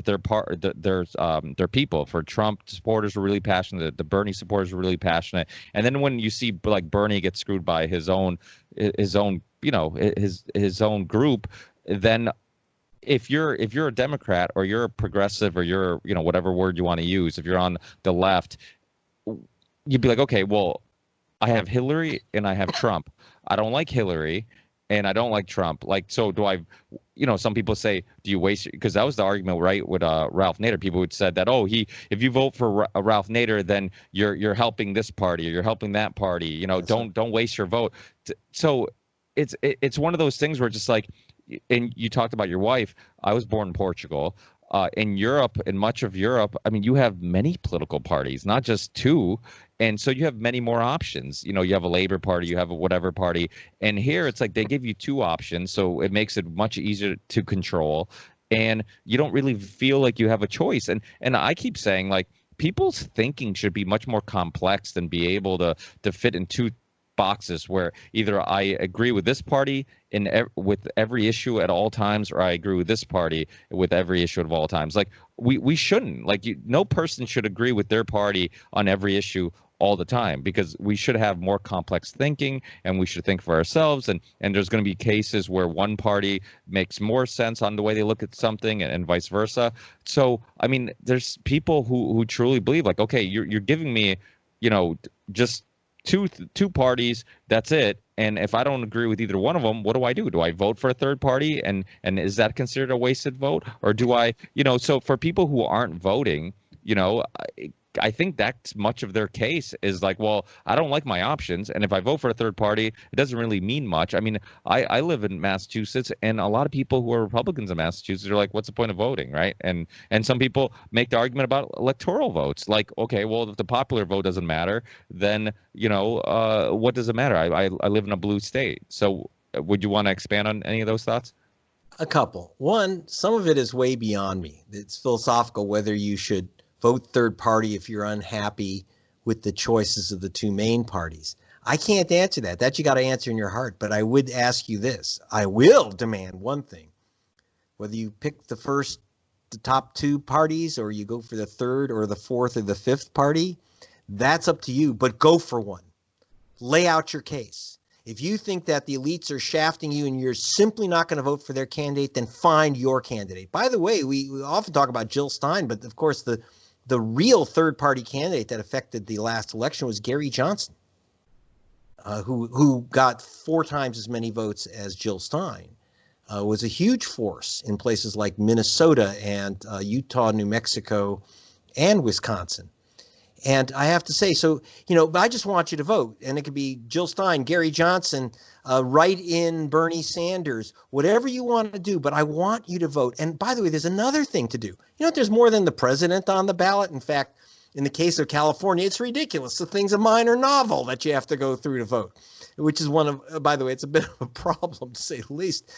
people. For Trump supporters were really passionate, the Bernie supporters were really passionate. And then when you see, like, Bernie get screwed by his own group, then if you're a Democrat, or you're a progressive, or you're, whatever word you want to use, if you're on the left, you'd be like, okay, well, I have Hillary and I have Trump. I don't like Hillary and I don't like Trump. Like, so do I, some people say, do you waste, because that was the argument, right, with Ralph Nader. People would said that, if you vote for Ralph Nader, then you're helping this party, or you're helping that party, don't waste your vote. So it's one of those things where, just like, and you talked about your wife. I was born in Portugal. In Europe, in much of Europe, I mean, you have many political parties, not just two. And so you have many more options. You have a Labor Party, you have a whatever party. And here it's like they give you two options. So it makes it much easier to control. And you don't really feel like you have a choice. And I keep saying, like, people's thinking should be much more complex than be able to fit in two boxes, where either I agree with this party with every issue at all times, or I agree with this party with every issue of all times. Like, we shouldn't, like, no person should agree with their party on every issue all the time, because we should have more complex thinking, and we should think for ourselves. And there's going to be cases where one party makes more sense on the way they look at something, and vice versa. So, I mean, there's people who truly believe, like, okay, you're giving me, just two parties, that's it. And if I don't agree with either one of them, what do? Do I vote for a third party? And is that considered a wasted vote? Or do I, so for people who aren't voting, I think that's much of their case, is like, well, I don't like my options, and if I vote for a third party, it doesn't really mean much. I mean, I live in Massachusetts, and a lot of people who are Republicans in Massachusetts are like, what's the point of voting, right? And some people make the argument about electoral votes, like, okay, well, if the popular vote doesn't matter, then what does it matter? I live in a blue state. So would you want to expand on any of those thoughts? A couple. One, some of it is way beyond me. It's philosophical, whether you should vote third party if you're unhappy with the choices of the two main parties. I can't answer that. That you got to answer in your heart. But I would ask you this. I will demand one thing. Whether you pick the top two parties, or you go for the third or the fourth or the fifth party, that's up to you. But go for one. Lay out your case. If you think that the elites are shafting you and you're simply not going to vote for their candidate, then find your candidate. By the way, we often talk about Jill Stein, but of course the real third-party candidate that affected the last election was Gary Johnson, who got 4 times as many votes as Jill Stein, was a huge force in places like Minnesota and Utah, New Mexico, and Wisconsin. And I have to say, so, but I just want you to vote. And it could be Jill Stein, Gary Johnson, write in Bernie Sanders, whatever you want to do. But I want you to vote. And by the way, there's another thing to do. There's more than the president on the ballot. In fact, in the case of California, it's ridiculous. The thing's a minor novel that you have to go through to vote, which is one of, by the way, it's a bit of a problem, to say the least.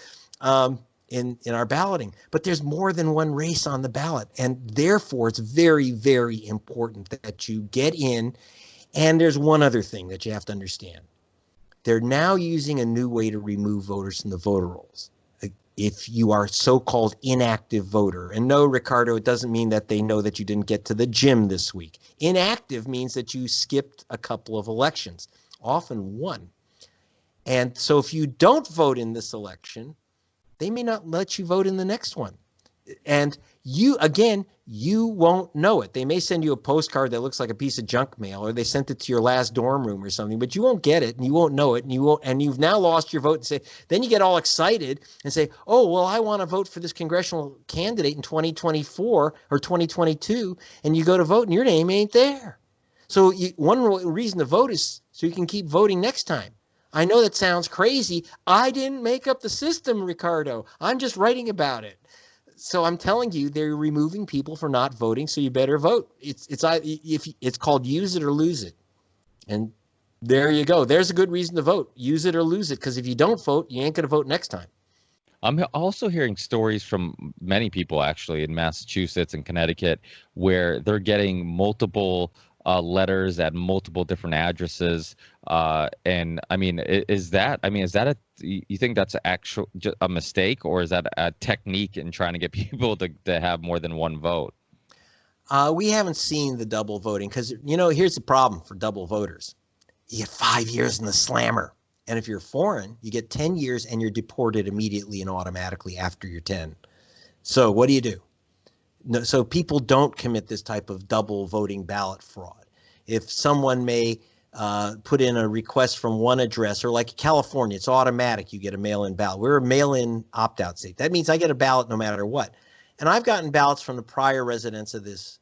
In our balloting, but there's more than one race on the ballot, and therefore it's very, very important that you get in. And there's one other thing that you have to understand. They're now using a new way to remove voters from the voter rolls. If you are so-called inactive voter, and no, Ricardo, it doesn't mean that they know that you didn't get to the gym this week. Inactive means that you skipped a couple of elections, often one. And so if you don't vote in this election, they may not let you vote in the next one. And you won't know it. They may send you a postcard that looks like a piece of junk mail, or they sent it to your last dorm room or something, but you won't get it and you won't know it, and you've now lost your vote. And say, then you get all excited and say, oh, well, I want to vote for this congressional candidate in 2024 or 2022, and you go to vote and your name ain't there. So one reason to vote is so you can keep voting next time. I know that sounds crazy. I didn't make up the system, Ricardo. I'm just writing about it. So I'm telling you, they're removing people for not voting, so you better vote. It's called use it or lose it. And there you go. There's a good reason to vote. Use it or lose it, because if you don't vote, you ain't going to vote next time. I'm also hearing stories from many people actually in Massachusetts and Connecticut where they're getting multiple letters at multiple different addresses. And I mean, is that you think that's just a mistake, or is that a technique in trying to get people to have more than one vote? We haven't seen the double voting because, here's the problem for double voters. You get 5 years in the slammer. And if you're foreign, you get 10 years and you're deported immediately and automatically after you're 10. So what do? No, so people don't commit this type of double voting ballot fraud. If someone may put in a request from one address, or like California, it's automatic. You get a mail-in ballot. We're a mail-in opt-out state. That means I get a ballot no matter what. And I've gotten ballots from the prior residents of this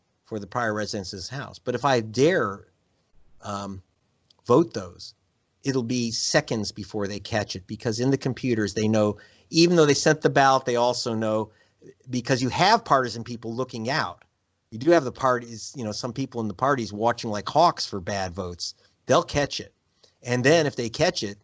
house. But if I dare vote those, it'll be seconds before they catch it, because in the computers, they know, even though they sent the ballot, they also know, because you have partisan people looking out. You do have the parties, some people in the parties watching like hawks for bad votes. They'll catch it. And then if they catch it,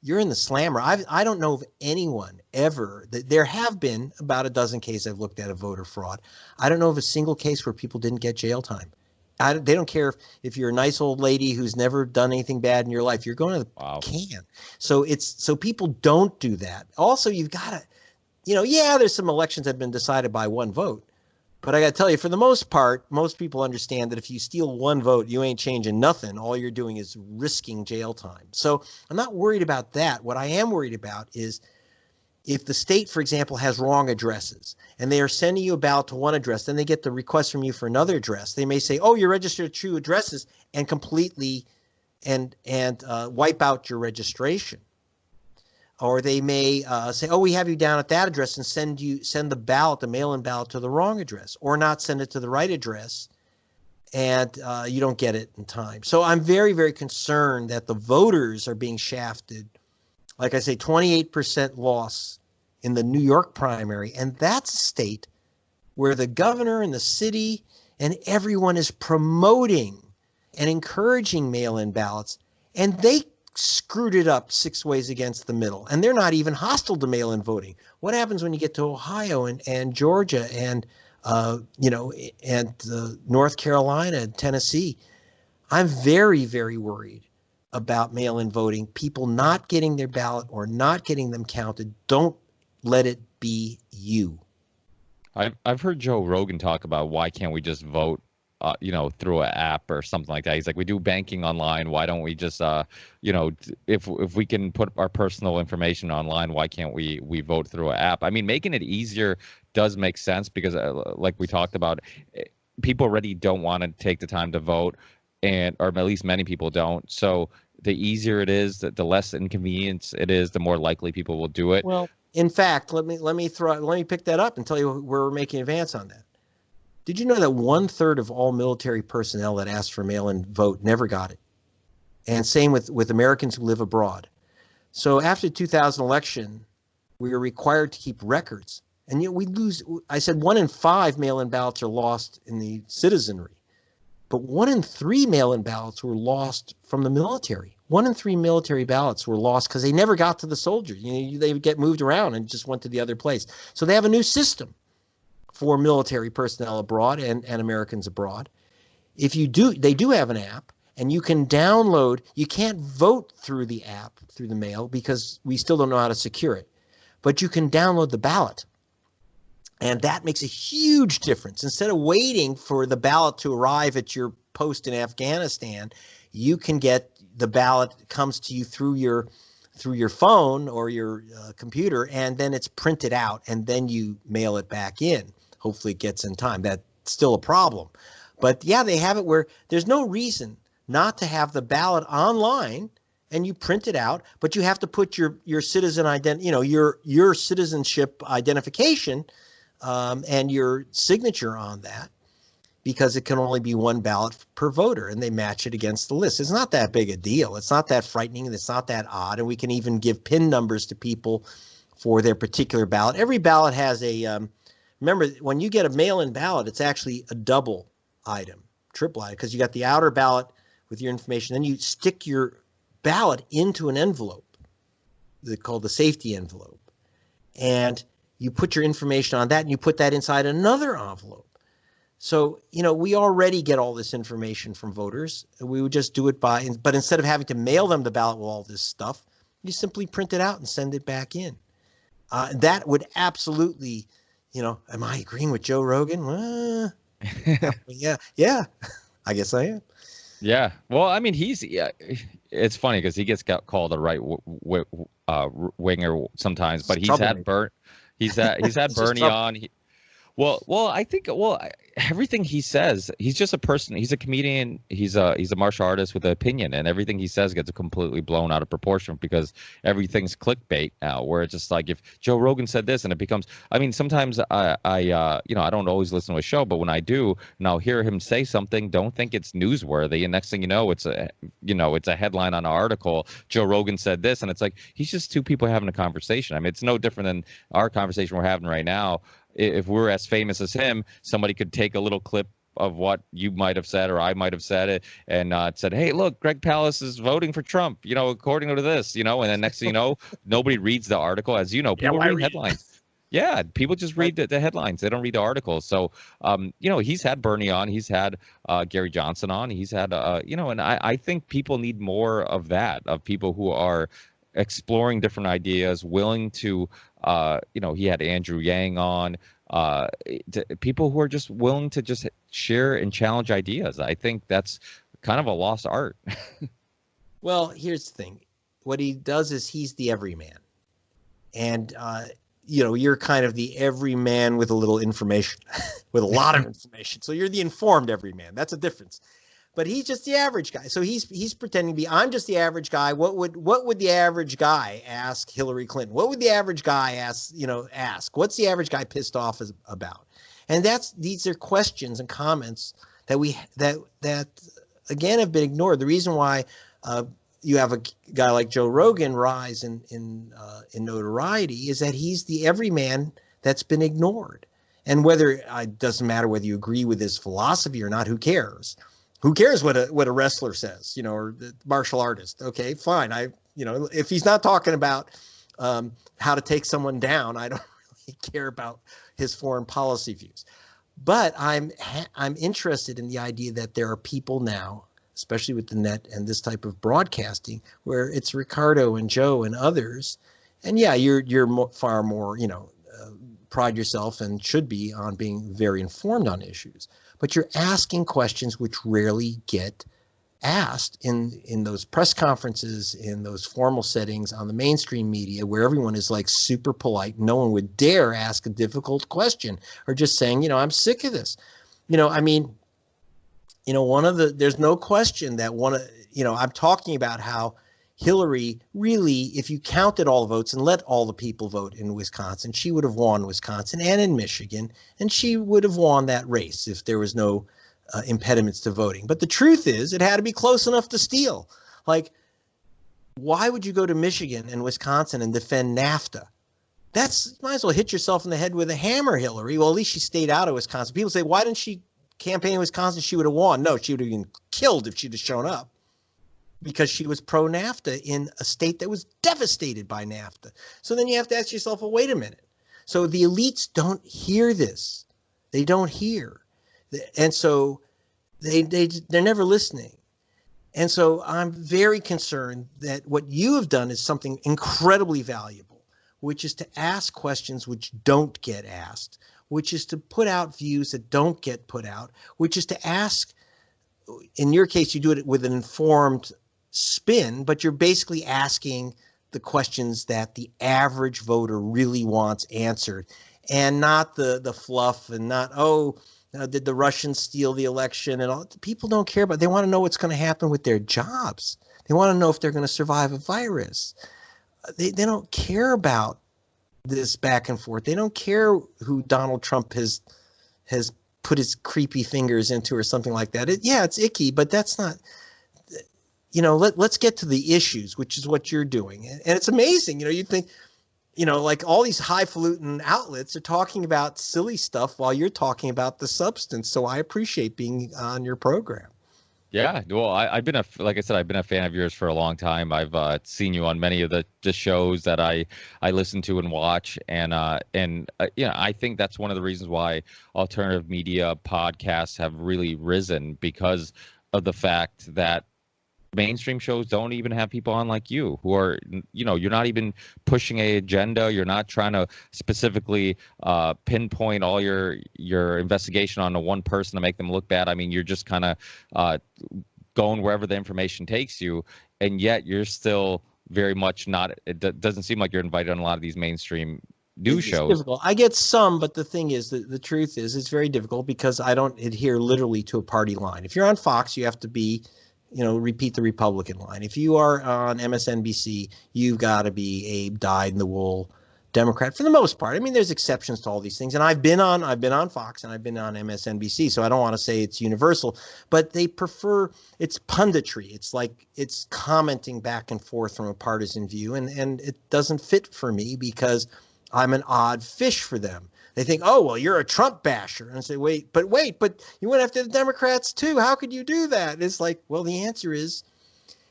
you're in the slammer. I don't know of anyone ever. There have been about a dozen cases I've looked at of voter fraud. I don't know of a single case where people didn't get jail time. They don't care if you're a nice old lady who's never done anything bad in your life. You're going to the can. So people don't do that. Also, you've got to, there's some elections that have been decided by one vote. But I got to tell you, for the most part, most people understand that if you steal one vote, you ain't changing nothing. All you're doing is risking jail time. So I'm not worried about that. What I am worried about is if the state, for example, has wrong addresses and they are sending you a ballot to one address, then they get the request from you for another address. They may say, oh, you're registered at two addresses, and completely and wipe out your registration. Or they may say, oh, we have you down at that address, and send the ballot, the mail-in ballot, to the wrong address, or not send it to the right address, and you don't get it in time. So I'm very, very concerned that the voters are being shafted. Like I say, 28% loss in the New York primary, and that's a state where the governor and the city and everyone is promoting and encouraging mail-in ballots, and they screwed it up 6 ways against the middle, and they're not even hostile to mail-in voting. What happens when you get to Ohio and Georgia and North Carolina and Tennessee? I'm very, very worried about mail-in voting, people not getting their ballot or not getting them counted. Don't let it be you. I've heard Joe Rogan talk about why can't we just vote through an app or something like that. He's like, we do banking online. Why don't we just, if we can put our personal information online, why can't we vote through an app? I mean, making it easier does make sense because, like we talked about, people already don't want to take the time to vote, or at least many people don't. So the easier it is, the less inconvenience it is, the more likely people will do it. Well, in fact, let me pick that up and tell you where we're making advance on that. Did you know that 1/3 of all military personnel that asked for mail-in vote never got it? And same with Americans who live abroad. So after the 2000 election, we were required to keep records. And we lose. I said 1 in 5 mail-in ballots are lost in the citizenry. But 1 in 3 mail-in ballots were lost from the military. 1 in 3 military ballots were lost because they never got to the soldiers. They would get moved around and just went to the other place. So they have a new system for military personnel abroad and Americans abroad. They do have an app, and you can download. You can't vote through the app, through the mail, because we still don't know how to secure it. But you can download the ballot. And that makes a huge difference. Instead of waiting for the ballot to arrive at your post in Afghanistan, you can get the ballot, comes to you through your through your phone or your computer, and then it's printed out, and then you mail it back in. Hopefully it gets in time. That's still a problem. But yeah, they have it where there's no reason not to have the ballot online and you print it out, but you have to put your citizen your citizenship identification and your signature on that, because it can only be one ballot per voter, and they match it against the list. It's not that big a deal. It's not that frightening, and it's not that odd. And we can even give PIN numbers to people for their particular ballot. Every ballot has a remember, when you get a mail-in ballot, it's actually a double item, triple item, because you got the outer ballot with your information. Then you stick your ballot into an envelope called the safety envelope, and you put your information on that, and you put that inside another envelope. So, we already get all this information from voters. We would just do it but instead of having to mail them the ballot with all this stuff, you simply print it out and send it back in. That would absolutely, am I agreeing with Joe Rogan? Yeah, I guess I am. Yeah. Well, I mean, it's funny because he gets called a right winger sometimes, but he's had Bernie on. I think everything he says, he's just a person. He's a comedian. He's a martial artist with an opinion, and everything he says gets completely blown out of proportion because everything's clickbait now. Where it's just like, if Joe Rogan said this, and it becomes. I mean, sometimes I don't always listen to a show, but when I do, and I'll hear him say something, don't think it's newsworthy, and next thing you know, it's a headline on an article. Joe Rogan said this, and it's like he's just two people having a conversation. I mean, it's no different than our conversation we're having right now. If we're as famous as him, somebody could take a little clip of what you might have said or I might have said it and said, hey, look, Greg Palast is voting for Trump, according to this, and then next thing you know, nobody reads the article. As you know, people read headlines. Yeah, people just read the headlines. They don't read the articles. So, he's had Bernie on. He's had Gary Johnson on. He's had, and I think people need more of that, of people who are exploring different ideas, willing to, he had Andrew Yang on, people who are just willing to just share and challenge ideas. I think that's kind of a lost art. Well, here's the thing. What he does is he's the everyman. And, you're kind of the everyman with a little information, with a lot of information. So you're the informed everyman. That's a difference. But he's just the average guy. So he's pretending to be, I'm just the average guy. What would the average guy ask Hillary Clinton? What would the average guy ask? What's the average guy pissed off about? And these are questions and comments that again have been ignored. The reason why you have a guy like Joe Rogan rise in notoriety is that he's the everyman that's been ignored. And it doesn't matter whether you agree with his philosophy or not, who cares? Who cares what a wrestler says, or the martial artist? Okay, fine. If he's not talking about how to take someone down, I don't really care about his foreign policy views. But I'm interested in the idea that there are people now, especially with the net and this type of broadcasting, where it's Ricardo and Joe and others, and yeah, you're far more, pride yourself and should be on being very informed on issues. But you're asking questions which rarely get asked in those press conferences, in those formal settings on the mainstream media, where everyone is like super polite. No one would dare ask a difficult question or just saying, I'm sick of this. There's no question that I'm talking about how Hillary really, if you counted all the votes and let all the people vote in Wisconsin, she would have won Wisconsin and in Michigan, and she would have won that race if there was no impediments to voting. But the truth is, it had to be close enough to steal. Like, why would you go to Michigan and Wisconsin and defend NAFTA? Might as well hit yourself in the head with a hammer, Hillary. Well, at least she stayed out of Wisconsin. People say, why didn't she campaign in Wisconsin? She would have won. No, she would have been killed if she'd have shown up, because she was pro-NAFTA in a state that was devastated by NAFTA. So then you have to ask yourself, well, wait a minute. So the elites don't hear this. They don't hear. And so they're never listening. And so I'm very concerned that what you have done is something incredibly valuable, which is to ask questions which don't get asked, which is to put out views that don't get put out, which is to ask, in your case, you do it with an informed spin, but you're basically asking the questions that the average voter really wants answered, and not the fluff, and not, did the Russians steal the election, and all. People don't care about. They want to know what's going to happen with their jobs. They want to know if they're going to survive a virus. They don't care about this back and forth. They don't care who Donald Trump has put his creepy fingers into or something like that. It's icky, but that's not. Let's get to the issues, which is what you're doing. And it's amazing. You'd think, like all these highfalutin outlets are talking about silly stuff while you're talking about the substance. So I appreciate being on your program. Yeah, well, I've been like I said, I've been a fan of yours for a long time. I've seen you on many of the shows that I listen to and watch, and I think that's one of the reasons why alternative media podcasts have really risen, because of the fact that mainstream shows don't even have people on like you, who are, you're not even pushing a agenda. You're not trying to specifically pinpoint all your investigation onto one person to make them look bad. I mean, you're just kind of going wherever the information takes you, and yet you're still very much not. It doesn't seem like you're invited on a lot of these mainstream news shows. Difficult. I get some, but the thing is, the truth is, it's very difficult because I don't adhere literally to a party line. If you're on Fox, you have to be, repeat the Republican line. If you are on MSNBC, you've got to be a dyed-in-the-wool Democrat for the most part. I mean, there's exceptions to all these things, and I've been on Fox and I've been on MSNBC, so I don't want to say it's universal, but they prefer, it's punditry. It's like it's commenting back and forth from a partisan view, and it doesn't fit for me because I'm an odd fish for them. They think, oh, well, you're a Trump basher. And I say, wait, but you went after the Democrats too. How could you do that? And it's like, well, the answer is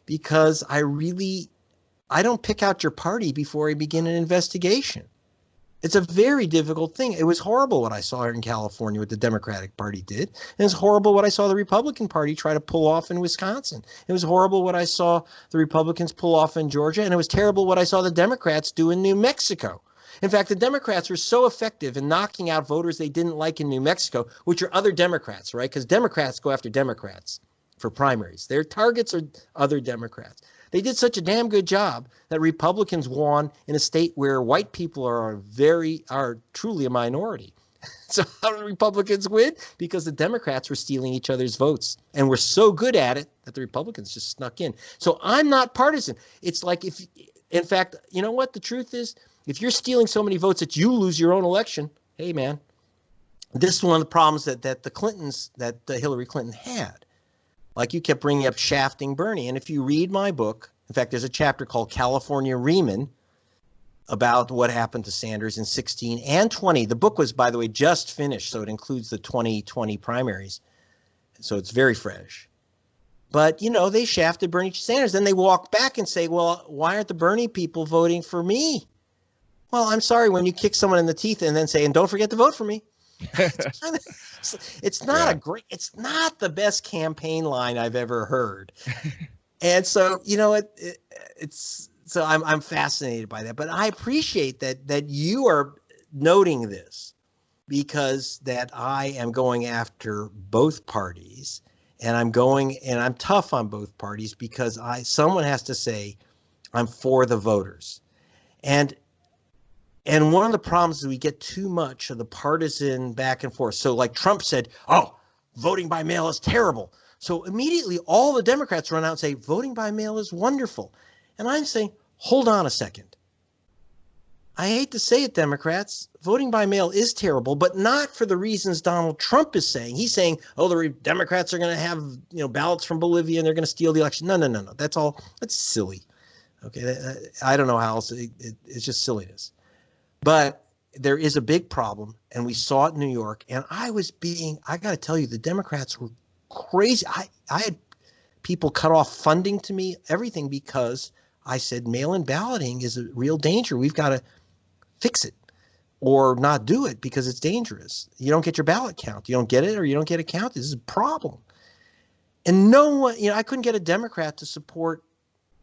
because I don't pick out your party before I begin an investigation. It's a very difficult thing. It was horrible what I saw here in California, what the Democratic Party did. And it's horrible what I saw the Republican Party try to pull off in Wisconsin. It was horrible what I saw the Republicans pull off in Georgia. And it was terrible what I saw the Democrats do in New Mexico. In fact, the Democrats were so effective in knocking out voters they didn't like in New Mexico, which are other Democrats, right? Because Democrats go after Democrats for primaries. Their targets are other Democrats. They did such a damn good job that Republicans won in a state where white people are truly a minority. So how did Republicans win? Because the Democrats were stealing each other's votes and were so good at it that the Republicans just snuck in. So I'm not partisan. It's like in fact, you know what the truth is? If you're stealing so many votes that you lose your own election, hey, man, this is one of the problems that Hillary Clinton had. Like you kept bringing up shafting Bernie. And if you read my book, in fact, there's a chapter called California Reman about what happened to Sanders in 16 and 20. The book was, by the way, just finished, so it includes the 2020 primaries. So it's very fresh. But, they shafted Bernie Sanders. Then they walk back and say, well, why aren't the Bernie people voting for me? Well, I'm sorry, when you kick someone in the teeth and then say, and don't forget to vote for me. It's not it's not the best campaign line I've ever heard. And so, so I'm fascinated by that. But I appreciate that you are noting this, because that I am going after both parties, and I'm tough on both parties because someone has to say I'm for the voters. And one of the problems is we get too much of the partisan back and forth. So like Trump said, oh, voting by mail is terrible. So immediately all the Democrats run out and say, voting by mail is wonderful. And I'm saying, hold on a second. I hate to say it, Democrats, voting by mail is terrible, but not for the reasons Donald Trump is saying. He's saying, oh, the Democrats are going to have ballots from Bolivia and they're going to steal the election. No. That's silly. Okay, I don't know how else. It's just silliness. But there is a big problem, and we saw it in New York. And I got to tell you, the Democrats were crazy. I had people cut off funding to me, everything, because I said mail-in balloting is a real danger. We've got to fix it or not do it because it's dangerous. You don't get your ballot count. You don't get it or you don't get it counted. This is a problem. And no one, I couldn't get a Democrat to support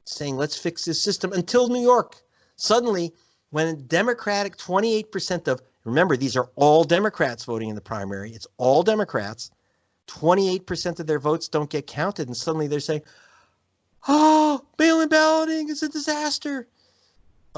saying, let's fix this system until New York. Suddenly, when Democratic 28% of, remember, these are all Democrats voting in the primary. It's all Democrats. 28% of their votes don't get counted. And suddenly they're saying, oh, mail-in balloting is a disaster.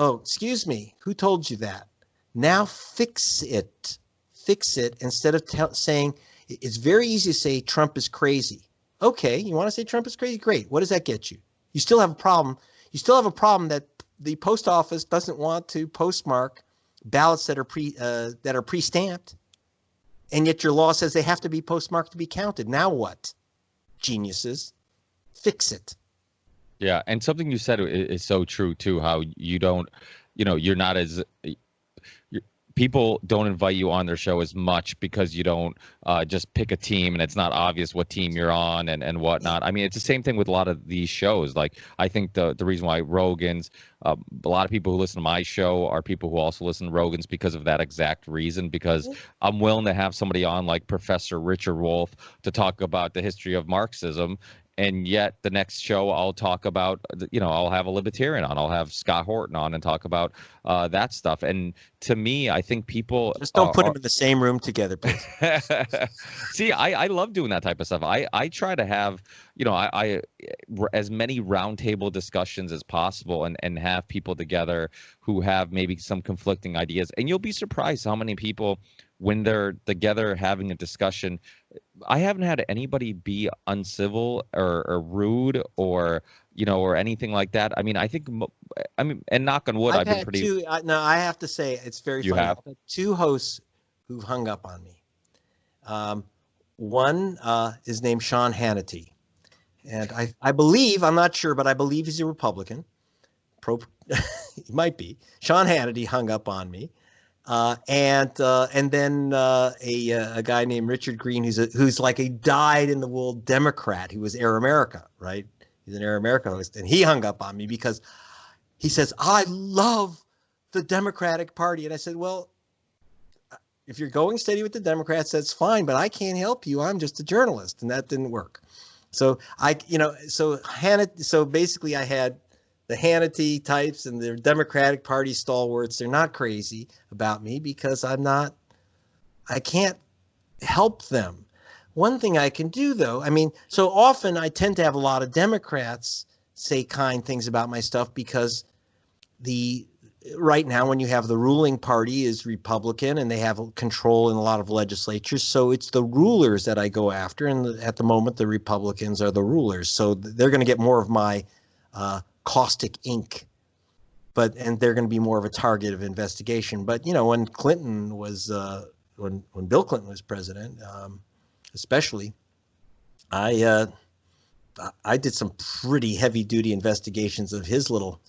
Oh, excuse me. Who told you that? Now fix it. Fix it instead of saying it's very easy to say Trump is crazy. Okay, you want to say Trump is crazy? Great. What does that get you? You still have a problem. You still have a problem that the post office doesn't want to postmark ballots that are pre-stamped, and yet your law says they have to be postmarked to be counted. Now what? Geniuses, fix it. Yeah, and something you said is so true too. How you don't, you're not as people don't invite you on their show as much because you don't just pick a team and it's not obvious what team you're on and whatnot. I mean, it's the same thing with a lot of these shows. Like, I think the reason why Rogan's, a lot of people who listen to my show are people who also listen to Rogan's because of that exact reason, because I'm willing to have somebody on like Professor Richard Wolff to talk about the history of Marxism. And yet the next show I'll talk about, I'll have a libertarian on. I'll have Scott Horton on and talk about that stuff. And to me, I think people just don't put them in the same room together, please. See, I love doing that type of stuff. I try to have, I as many roundtable discussions as possible and have people together who have maybe some conflicting ideas. And you'll be surprised how many people, when they're together having a discussion, I haven't had anybody be uncivil or rude or anything like that. I mean, and knock on wood, I've been pretty. No, I have to say it's very funny. I've had two hosts who've hung up on me. One is named Sean Hannity, and I believe, I'm not sure, but I believe he's a Republican. He might be. Sean Hannity hung up on me. And then a guy named Richard Green, who's like a dyed-in-the-wool Democrat. He was Air America, right? He's an Air America host, and he hung up on me because he says, I love the Democratic Party. And I said, well, if you're going steady with the Democrats, that's fine, but I can't help you. I'm just a journalist, and that didn't work. So so basically I had the Hannity types and the Democratic Party stalwarts. They're not crazy about me because I can't help them. One thing I can do, though, so often I tend to have a lot of Democrats say kind things about my stuff because right now when you have the ruling party is Republican and they have control in a lot of legislatures. So it's the rulers that I go after. And at the moment, the Republicans are the rulers. So they're going to get more of my caustic ink, and they're going to be more of a target of investigation. But when Clinton was when Bill Clinton was president, especially, I did some pretty heavy duty investigations of his little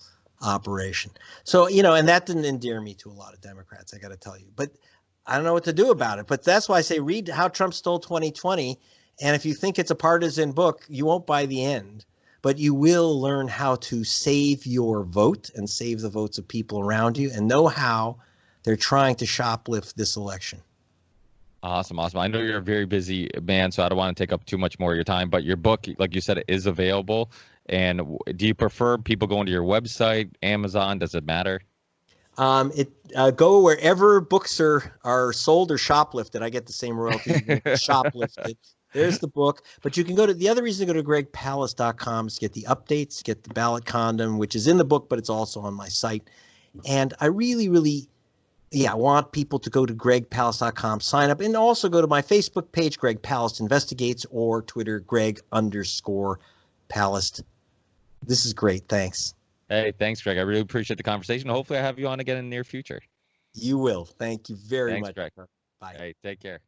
operation. So and that didn't endear me to a lot of Democrats, I got to tell you. But I don't know what to do about it. But that's why I say read How Trump Stole 2020, and if you think it's a partisan book, you won't buy the end. But you will learn how to save your vote and save the votes of people around you and know how they're trying to shoplift this election. Awesome. I know you're a very busy man, so I don't want to take up too much more of your time. But your book, like you said, is available. And do you prefer people going to your website, Amazon? Does it matter? Go wherever books are sold or shoplifted. I get the same royalty. Shoplifted. There's the book. But you can the other reason to go to gregpalast.com is to get the updates, get the ballot condom, which is in the book, but it's also on my site. And I really, really, want people to go to gregpalast.com, sign up, and also go to my Facebook page, Greg Palast Investigates, or Twitter, Greg_Palast. This is great. Thanks. Hey, thanks, Greg. I really appreciate the conversation. Hopefully I have you on again in the near future. You will. Thank you very much. Greg. Bye. Hey, take care.